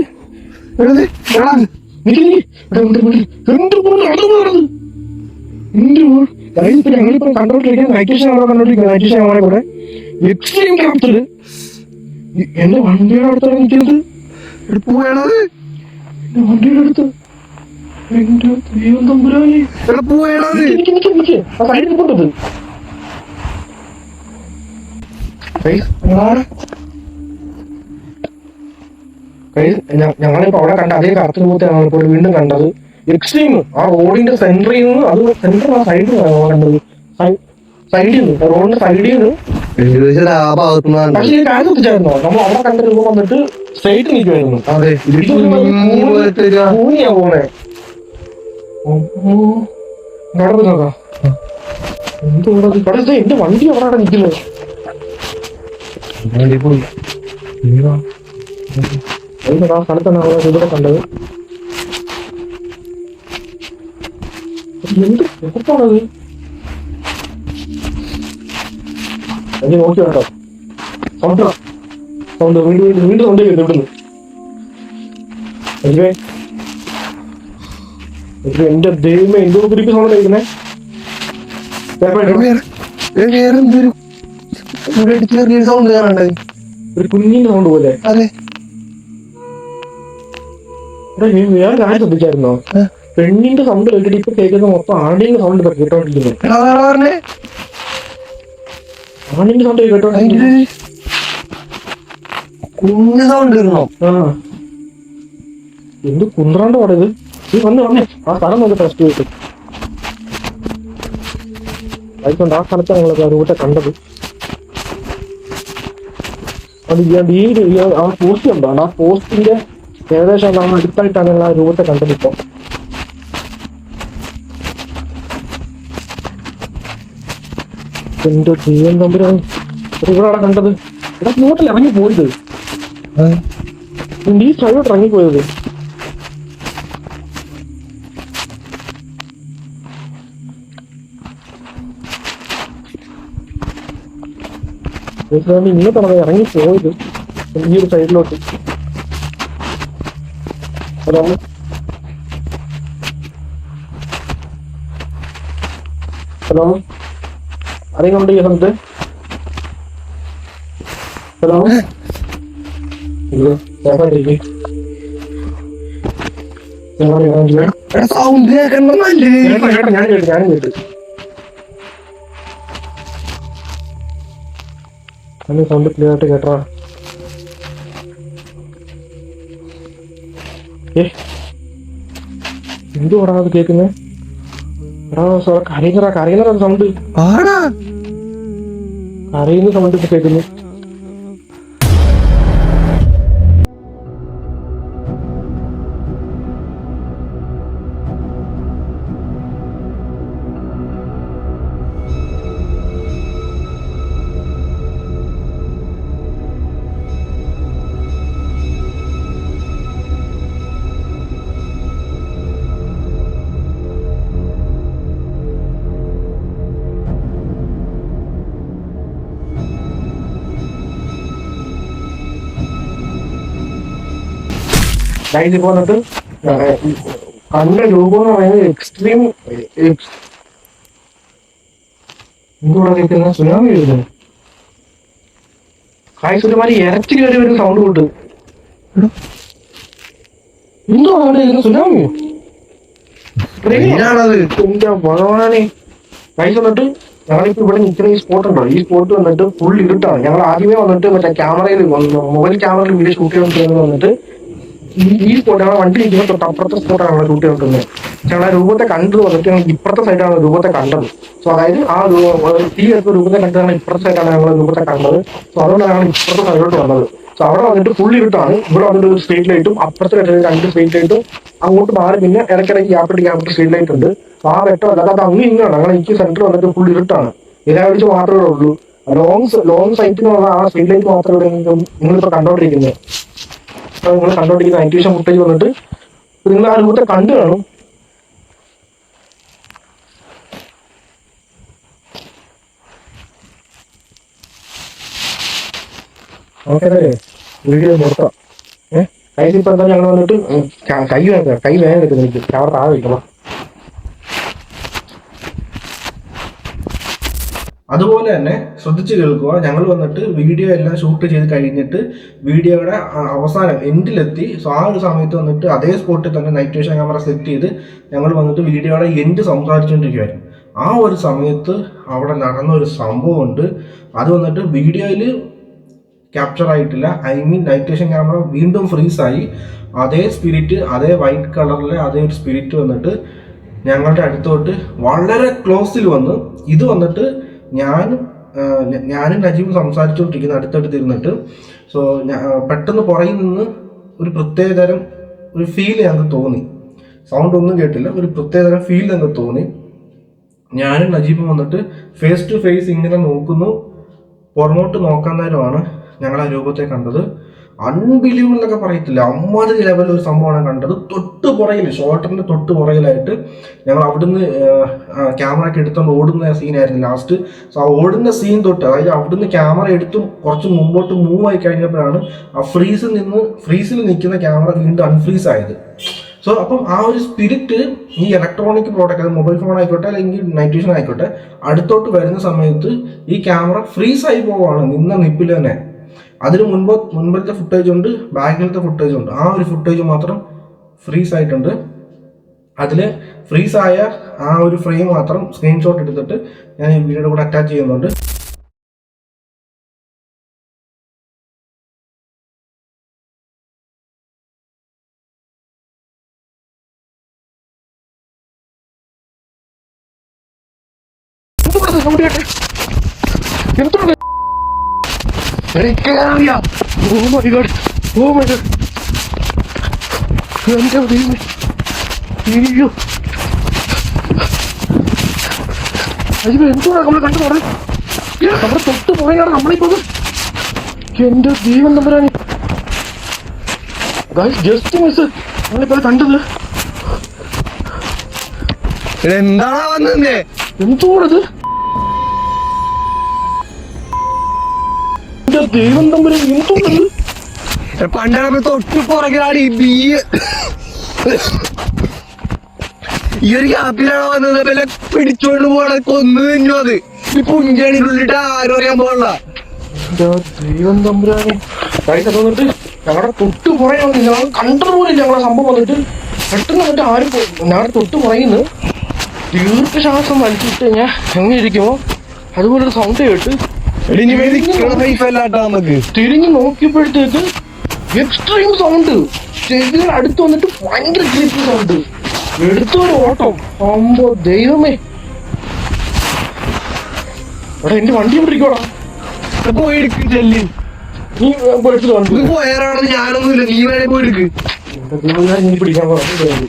ഞങ്ങളിപ്പോ കണ്ടോണ്ടിരിക്കുന്ന നൈറ്റ് കൂടെ എക്സ്ട്രീം ക്യാപ്ചർ. എന്റെ വണ്ടിയുടെ അടുത്താണ് നിൽക്കുന്നത്. എന്റെ വണ്ടിയുടെ അടുത്ത്. എന്റെ ദൈവം തമ്പുരാനെ. ആ സൈഡിൽ കൊണ്ടത് ഞങ്ങളിപ്പോ അവിടെ കണ്ട അതേ കറുത്ത രൂപത്തെയാണ് ഇപ്പോൾ വീണ്ടും കണ്ടത്. എക്സ്ട്രീം ആ റോഡിന്റെ സെന്ററിൽ നിന്ന്, അത് സെന്റർ ആ സൈഡിൽ കണ്ടത്. സൈഡിൽ നിന്ന്, റോഡിന്റെ സൈഡിൽ നിന്ന്. പക്ഷേ ഈ കാര്യം വെച്ചായിരുന്നോ, നമ്മൾ അവിടെ കണ്ട രൂപം വന്നിട്ട് സ്ട്രൈറ്റ് നിൽക്കുമായിരുന്നു. ഭൂമിയാ പോണേ. നടന്നു നോക്കാം. എന്തുകൊണ്ടത് ഇവിടെ എന്റെ വണ്ടി അവിടെ നിൽക്കുന്നത്. ആ സ്ഥലത്താണ് നമ്മൾ ഇവിടെ കണ്ടത്. എന്ത് എപ്പോഴാണത്? എനിക്ക് നോക്കി കേട്ടോ. സൗണ്ട് സൗണ്ട് വീണ്ടും വീണ്ടും സൗണ്ട് കേട്ടു ഇവിടുന്ന്. എന്റെ ദൈവമേ, എന്തോ കുറിപ്പ് സൗണ്ട് കേൾക്കുന്നേ. ഒരു കുഞ്ഞിന്റെ സൗണ്ട് പോലെ. അതെ, വേറെ കാര്യം ശ്രദ്ധിച്ചായിരുന്നോ? പെണ്ണിന്റെ സൗണ്ട് കേട്ടിട്ട് ഇപ്പൊ കേൾക്കുന്ന മൊത്തം ആണിന്റെ സൗണ്ട് കേട്ടോണ്ടിരിക്കുന്നത്. ആണിന്റെ സൗണ്ട് കേട്ടോണ്ടിരിക്കുന്നത്. കുഞ്ഞ് സൗണ്ട്. ആ, എന്ത് കുന്ത്രാണ്ട് പാടത്. നീ വന്നേ ആ സ്ഥലം നോക്കി ടെസ്റ്റ് ചെയ്തിട്ട്. ആയിക്കൊണ്ട് ആ സ്ഥലത്താണ് ഞങ്ങൾ റൂട്ടെ കണ്ടത്. അത് ആ പോസ്റ്റ് ഉണ്ടോ? ആ പോസ്റ്റിന്റെ ഏകദേശം നമ്മൾ അടുത്തായിട്ടാണ് ഞങ്ങൾ ആ രൂപത്തെ കണ്ടത്. ഇപ്പൊ എന്റെ ജീവൻ തമ്പുരാൻ, ഇവിടെ അവിടെ കണ്ടത്. ഇവിടെ ഇങ്ങോട്ടല്ല ഇറങ്ങി പോയത്. ഈ സൈഡോട്ട് ഇറങ്ങിപ്പോയത്. ഇങ്ങോട്ടാണ് ഇറങ്ങിപ്പോയത്, ഈ ഒരു സൈഡിലോട്ട്. ഹലോ ഹലോ, അറിയുന്നുണ്ട് ഈ സ്ഥലത്ത്? ഹലോ, ഞാനും കേട്ടു. സൗണ്ട് ക്ലിയർ ആയിട്ട് കേട്ടോ. എന്തുവാടാ അത് കേൾക്കുന്നേ? കരയുന്ന സൗണ്ട്, കരയുന്ന സൗണ്ട് ഇപ്പൊ കേൾക്കുന്നു. ഇപ്പൊ വന്നിട്ട് കണ്ട രൂപം എന്ന് പറയുന്നത് എക്സ്ട്രീം. എന്തുകൂടെ കേൾക്കുന്ന സുനാമി വരുന്നു. കായ്സുമാരി ഇറച്ചി കയറി വരുന്ന സൗണ്ട് കൊണ്ട്. എന്തുവാണ് അവിടെ ഇരുന്ന സുനാമിയോ? എന്റെ ഭഗവാനെ. കായ്സ് വന്നിട്ട് ഞങ്ങളിപ്പോ ഇവിടെ നിൽക്കുന്ന ഈ സ്പോട്ട് ഉണ്ടോ, ഈ സ്പോട്ട് വന്നിട്ട് ഫുൾ ഇരുട്ടാണ്. ഞങ്ങൾ ആദ്യമേ വന്നിട്ട് മറ്റേ ക്യാമറയിൽ മൊബൈൽ ക്യാമറയിൽ വീഡിയോ ഷൂട്ട് ചെയ്തോണ്ടിരുന്നത് വന്നിട്ട് ഈ സ്പോട്ട് ഞങ്ങൾ വണ്ടി ഇരിക്കുമ്പോൾ തൊട്ട് അപ്പുറത്തെ സ്പോട്ടാണ് ഞങ്ങൾ ഷൂട്ട് ചെയ്തിട്ടുള്ളത്. ഞങ്ങളെ രൂപത്തെ കണ്ടത് വന്നിട്ട് ഞങ്ങൾ ഇപ്പുറത്തെ സൈഡാണ് രൂപത്തെ കണ്ടത്. സോ അതായത് ആ തീ എടുത്ത രൂപത്തെ കണ്ടത് ഞങ്ങൾ ഇപ്പുറത്തെ സൈഡാണ് ഞങ്ങൾ രൂപത്തെ കണ്ടത്. സോ അതുകൊണ്ടാണ് ഞങ്ങൾ ഇപ്പുറത്തെ സൈഡിലോട്ട് വന്നത്. സോ അവിടെ വന്നിട്ട് ഫുൾ ഇരുട്ടാണ്. ഇവിടെ വന്നിട്ട് ഒരു സ്ട്രീറ്റ് ലൈറ്റും അപ്പുറത്തെ 2 സ്ട്രീറ്റ് ലൈറ്റും അങ്ങോട്ട് മാറി പിന്നെ ഇടയ്ക്കിടയ്ക്ക് ഗ്യാപ്പിട്ട് സ്ട്രീറ്റ് ലൈറ്റ് ഉണ്ട്. സോ ആ വെട്ടമല്ല, അത് അങ്ങ് ഇങ്ങാണ്. അങ്ങനെ എനിക്ക് സെന്റർ വന്നിട്ട് ഫുൾ ഇരുട്ടാണ്. ഇലാവിച്ച് മാത്രമേ ഉള്ളൂ. ലോങ് സൈറ്റിനുള്ള ആ സ്ട്രീറ്റ് ലൈറ്റ് മാത്രമേ നിങ്ങളിപ്പോൾ കണ്ടോണ്ടിരിക്കുന്നത്. നിങ്ങൾ കണ്ടോണ്ടിരിക്കുന്ന നൈറ്റ് വിഷൻ ഫുട്ടേജ് വന്നിട്ട് നിങ്ങൾ ആ രൂപത്തെ കണ്ടു കാണും. ഓക്കെ വീഡിയോ നിർത്താം. കയ്യിലിപ്പോൾ എന്താ ഞങ്ങൾ വന്നിട്ട് കൈ വേഗം കിട്ടുന്നു. എനിക്ക് ക്യാമറ താഴെ വയ്ക്കണം. അതുപോലെ തന്നെ ശ്രദ്ധിച്ച് കേൾക്കുക. ഞങ്ങൾ വന്നിട്ട് വീഡിയോ എല്ലാം ഷൂട്ട് ചെയ്ത് കഴിഞ്ഞിട്ട് വീഡിയോയുടെ അവസാനം എൻഡിലെത്തി. സോ ആ ഒരു സമയത്ത് വന്നിട്ട് അതേ സ്പോട്ടിൽ തന്നെ നൈറ്റ് വിഷൻ ക്യാമറ സെറ്റ് ചെയ്ത് ഞങ്ങൾ വന്നിട്ട് വീഡിയോയുടെ എൻഡ് സംസാരിച്ചുകൊണ്ടിരിക്കുമായിരുന്നു. ആ ഒരു സമയത്ത് അവിടെ നടന്ന ഒരു സംഭവമുണ്ട്. അത് വന്നിട്ട് വീഡിയോയിൽ ക്യാപ്ചർ ആയിട്ടില്ല. I mean night vision camera വീണ്ടും ഫ്രീസായി. അതേ സ്പിരിറ്റ്, അതേ വൈറ്റ് കളറിലെ അതേ ഒരു സ്പിരിറ്റ് വന്നിട്ട് ഞങ്ങളുടെ അടുത്തോട്ട് വളരെ ക്ലോസിൽ വന്ന് ഇത് വന്നിട്ട് ഞാനും നജീബും സംസാരിച്ചുകൊണ്ടിരിക്കുന്ന അടുത്തടുത്തിരുന്നിട്ട്. സോ പെട്ടെന്ന് പുറകിൽ നിന്ന് ഒരു പ്രത്യേകതരം ഒരു ഫീൽ ഞങ്ങൾക്ക് തോന്നി. സൗണ്ട് ഒന്നും കേട്ടില്ല, ഒരു പ്രത്യേകതരം ഫീൽ ഞങ്ങൾക്ക് തോന്നി. ഞാനും നജീബും വന്നിട്ട് ഫേസ് ടു ഫേസ് ഇങ്ങനെ നോക്കുന്നു. പുറമോട്ട് നോക്കാൻ നേരമാണ് ഞങ്ങൾ ആ രൂപത്തെ കണ്ടത്. അൺബിലീവബിൾ എന്നൊക്കെ പറയത്തില്ല, അമ്മാതിരി ലെവലിൽ ഒരു സംഭവമാണ് കണ്ടത്. തൊട്ട് പുറകിൽ, ഷോൾട്ടറിന്റെ തൊട്ട് പുറകിലായിട്ട് ഞങ്ങൾ അവിടുന്ന് ക്യാമറ ഒക്കെ എടുത്തുകൊണ്ട് ഓടുന്ന സീനായിരുന്നു ലാസ്റ്റ്. സോ ആ ഓടുന്ന സീൻ തൊട്ട്, അതായത് അവിടുന്ന് ക്യാമറ എടുത്തും കുറച്ച് മുമ്പോട്ട് മൂവ് ആയി കഴിഞ്ഞപ്പോഴാണ് ആ ഫ്രീസിൽ നിൽക്കുന്ന ക്യാമറ വീണ്ടും അൺഫ്രീസ് ആയത്. സോ അപ്പം ആ ഒരു സ്പിരിറ്റ് ഈ ഇലക്ട്രോണിക് പ്രോഡക്റ്റ്, അത് മൊബൈൽ ഫോൺ ആയിക്കോട്ടെ അല്ലെങ്കിൽ നൈറ്റ് വിഷൻ ആയിക്കോട്ടെ, അടുത്തോട്ട് വരുന്ന സമയത്ത് ഈ ക്യാമറ ഫ്രീസായി പോവാണ് നിന്ന നിപ്പിൽ തന്നെ. അതിന് മുൻപത്തെ ഫുട്ടേജ് ഉണ്ട്, ബാക്കിലത്തെ ഫുട്ടേജ് ഉണ്ട്. ആ ഒരു ഫുട്ടേജ് മാത്രം ഫ്രീസ് ആയിട്ടുണ്ട്. അതിൽ ഫ്രീസായ ആ ഒരു ഫ്രെയിം മാത്രം സ്ക്രീൻഷോട്ട് എടുത്തിട്ട് ഞാൻ ഈ വീഡിയോയുടെ കൂടെ അറ്റാച്ച് ചെയ്യുന്നുണ്ട്. എന്തുകൊണ്ടാ നമ്മൾ കണ്ടു പറഞ്ഞു? നമ്മുടെ തൊട്ട് പോയാണ് നമ്മളിപ്പോ. എന്റെ ദൈവം തമ്പുരാനെ, ജസ്റ്റ് മിസ് നമ്മളിപ്പോ കണ്ടത്. എന്താ വന്നേ? എന്തുകൊണ്ടത്? ദൈവം തമ്പുരാൻ, എന്തുകൊണ്ടത്? പണ്ടാണ് തൊട്ട് പുറകിലാണ് ഈ ഒരു ഗ്യാപ്പിലാണോ വന്നത്? വല്ല പിടിച്ചോണ്ട് പോണ കൊന്നു തിന്നു. അത് ഈ പുഞ്ചണിക്കുള്ളിട്ട് ആരും അറിയാൻ പോകണ്ട. ദൈവം തമ്പുരാനെ, വന്നിട്ട് ഞങ്ങളുടെ തൊട്ട് പുറയാണ്. ഞങ്ങൾ കണ്ടതുപോലില്ല ഞങ്ങളെ സംഭവം. വന്നിട്ട് പെട്ടെന്ന് വന്നിട്ട് ആരും ഞങ്ങളുടെ തൊട്ട് പുറയുന്നു ദീർഘശ്വാസം വലിച്ചിട്ട് ഞാൻ എങ്ങനെ ഇരിക്കുമോ അതുപോലൊരു സൗണ്ട് കേട്ട് തിരിഞ്ഞു നോക്കിയപ്പോഴത്തേക്ക് എക്സ്ട്രീം സൗണ്ട്. ചെവികൾ അടുത്ത് വന്നിട്ട് ഭയങ്കര ക്രീപ്പി സൗണ്ട്. എടുത്തൊരു ഓട്ടം. അമ്പോ ദൈവമേ, എടാ എന്റെ വണ്ടി പിടിക്കോടാ. പോയെടുക്ക് ചെല്ലി. നീ പോയിട്ട് വണ്ടി പോയാറാണ്. ഞാനൊന്നുമില്ല, നീ വേണേ പോയെടുക്ക്. നീ പിടിക്കാൻ പറഞ്ഞു.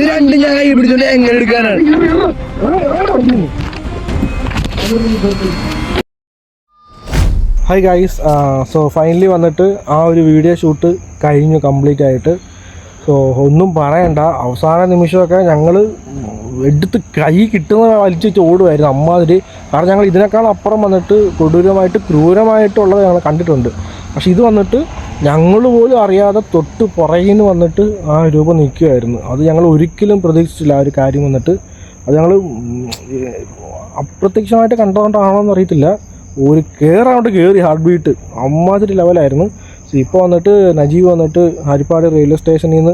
രണ്ട് ഞാൻ കൈ പിടിച്ചോണ്ട് എങ്ങനെ എടുക്കാനാണ്? ഹായ് ഗൈസ്, സോ ഫൈനലി വന്നിട്ട് ആ ഒരു വീഡിയോ ഷൂട്ട് കഴിഞ്ഞു കംപ്ലീറ്റ് ആയിട്ട്. സോ ഒന്നും പറയണ്ട, അവസാന നിമിഷമൊക്കെ ഞങ്ങൾ എടുത്ത് കൈ കിട്ടുന്ന വലിച്ച് ഓടുമായിരുന്നു അമ്മാതിരി. കാരണം ഞങ്ങൾ ഇതിനേക്കാൾ അപ്പുറം വന്നിട്ട് കൊടൂരമായിട്ട് ക്രൂരമായിട്ടുള്ളത് ഞങ്ങൾ കണ്ടിട്ടുണ്ട്. പക്ഷെ ഇത് വന്നിട്ട് ഞങ്ങൾ പോലും അറിയാതെ തൊട്ട് പുറകിൽ നിന്ന് വന്നിട്ട് ആ രൂപം നിൽക്കുമായിരുന്നു. അത് ഞങ്ങൾ ഒരിക്കലും പ്രതീക്ഷിച്ചില്ല ആ ഒരു കാര്യം വന്നിട്ട്. അത് ഞങ്ങൾ അപ്രത്യക്ഷമായിട്ട് കണ്ടുകൊണ്ടാണോ എന്നറിയത്തില്ല, ഒരു കയറാണ്ട് കയറി ഹാർട്ട് ബീറ്റ് അമ്മാതിരി ലെവലായിരുന്നു. സോ ഇപ്പോൾ വന്നിട്ട് നജീബ് വന്നിട്ട് ഹരിപ്പാട് റെയിൽവേ സ്റ്റേഷനിൽ നിന്ന്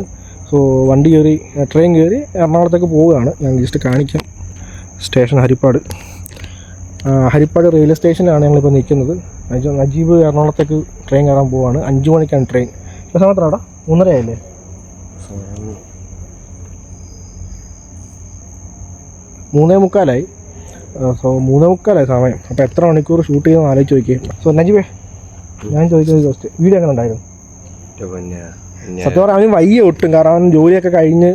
വണ്ടി കയറി ട്രെയിൻ കയറി എറണാകുളത്തേക്ക് പോവുകയാണ്. ഞാൻ ജസ്റ്റ് കാണിക്കാം. സ്റ്റേഷൻ ഹരിപ്പാട് റെയിൽവേ സ്റ്റേഷനിലാണ് ഞങ്ങളിപ്പോൾ നിൽക്കുന്നത്. നജീബ് എറണാകുളത്തേക്ക് ട്രെയിൻ കയറാൻ പോവുകയാണ്. 5 മണിക്കാണ് ട്രെയിൻ. ഇപ്പോൾ സമയത്താടാ 3:30 ആയില്ലേ? 3:45. സോ 3:45 സമയം. അപ്പോൾ എത്ര മണിക്കൂർ ഷൂട്ട് ചെയ്തെന്ന് ആലോചിച്ച് നോക്കിയേ. സോ നജീബേ, ഞാൻ ചോദിച്ചത് ജസ്റ്റ് വീഡിയോ എങ്ങനെ ഉണ്ടായിരുന്നു? സത്യം പറഞ്ഞാൽ അവന് വയ്യ ഒട്ടും. കാരണം അവൻ ജോലിയൊക്കെ കഴിഞ്ഞ്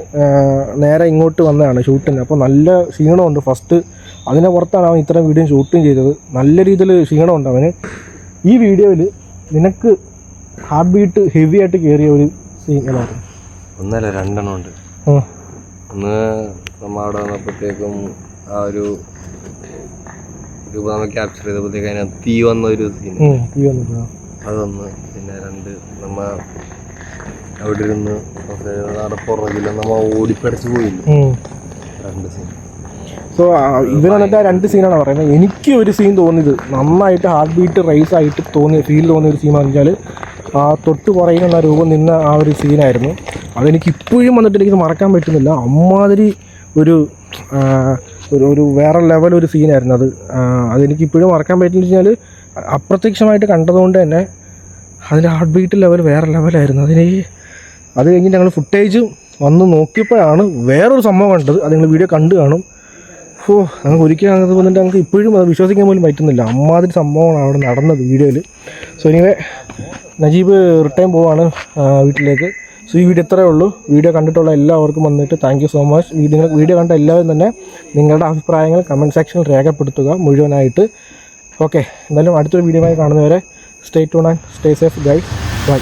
നേരെ ഇങ്ങോട്ട് വന്നതാണ് ഷൂട്ടിന്. അപ്പോൾ നല്ല ക്ഷീണമുണ്ട് ഫസ്റ്റ്. അതിനെ പുറത്താണ് അവൻ ഇത്രയും വീഡിയോ ഷൂട്ടും ചെയ്തത്. നല്ല രീതിയിൽ ക്ഷീണമുണ്ട് അവന്. ഈ വീഡിയോയിൽ നിനക്ക് ഹാർട്ട് ബീറ്റ് ഹെവി ആയിട്ട് കയറിയ ഒരു സീൻ ഏതായിരുന്നു? 2 ഉണ്ട്. ഒന്ന് നമ്മൾ അവിടെ വന്നപ്പോഴത്തേക്കും ആ ഒരു രൂപ നമ്മൾ ക്യാപ്ചർ ചെയ്തപ്പോഴത്തേക്ക് അതിനകത്ത് തീ വന്ന ഒരു സീൻ, അതൊന്ന്. പിന്നെ 2 നമ്മ അവിടെ ഇരുന്ന് പുറകില്ല നമ്മ ഓടിപ്പടച്ച് പോയില്ല, 2 സീൻ. സോ ഇവർ വന്നിട്ട് ആ 2 സീനാണ് പറയുന്നത്. എനിക്ക് ഒരു സീൻ തോന്നിയത് നന്നായിട്ട് ഹാർട്ട് ബീറ്റ് റൈസ് ആയിട്ട് ഫീൽ തോന്നിയ ഒരു സീൻ എന്ന് വെച്ചാൽ ആ തൊട്ട് പുറകിലുള്ള രൂപം നിന്ന ആ ഒരു സീനായിരുന്നു. അതെനിക്ക് ഇപ്പോഴും വന്നിട്ട് എനിക്ക് മറക്കാൻ പറ്റുന്നില്ല. അമ്മാതിരി ഒരു വേറെ ലെവൽ ഒരു സീനായിരുന്നു അത്. അതെനിക്ക് ഇപ്പോഴും മറക്കാൻ പറ്റുന്ന വെച്ചാൽ അപ്രത്യക്ഷമായിട്ട് കണ്ടതുകൊണ്ട് തന്നെ അതിൻ്റെ ഹാർട്ട് ബീറ്റ് ലെവൽ വേറെ ലെവലായിരുന്നു. അത് കഴിഞ്ഞ് ഞങ്ങൾ ഫുട്ടേജ് വന്ന് നോക്കിയപ്പോഴാണ് വേറൊരു സംഭവം കണ്ടത്. അത് നിങ്ങൾ വീഡിയോ കണ്ടു കാണും. ഞങ്ങൾക്ക് ഒരിക്കലും അത് വന്നിട്ട് ഞങ്ങൾക്ക് ഇപ്പോഴും അത് വിശ്വസിക്കാൻ പോലും പറ്റുന്നില്ല. അമ്മാതിരി സംഭവമാണ് അവിടെ നടന്നത് വീഡിയോയിൽ. സോ എനിവേ നജീബ് റിട്ടേൺ പോവാണ് വീട്ടിലേക്ക്. സോ ഈ വീഡിയോ ഇത്രയേ ഉള്ളൂ. വീഡിയോ കണ്ടിട്ടുള്ള എല്ലാവർക്കും വന്നിട്ട് thank you so much. Video കണ്ട എല്ലാവരും തന്നെ നിങ്ങളുടെ അഭിപ്രായങ്ങൾ കമൻറ്റ് സെക്ഷനിൽ രേഖപ്പെടുത്തുക മുഴുവനായിട്ട്. ഓക്കെ, എന്തായാലും അടുത്തൊരു വീഡിയോയുമായി കാണുന്നവരെ stay tune and stay safe guys. By.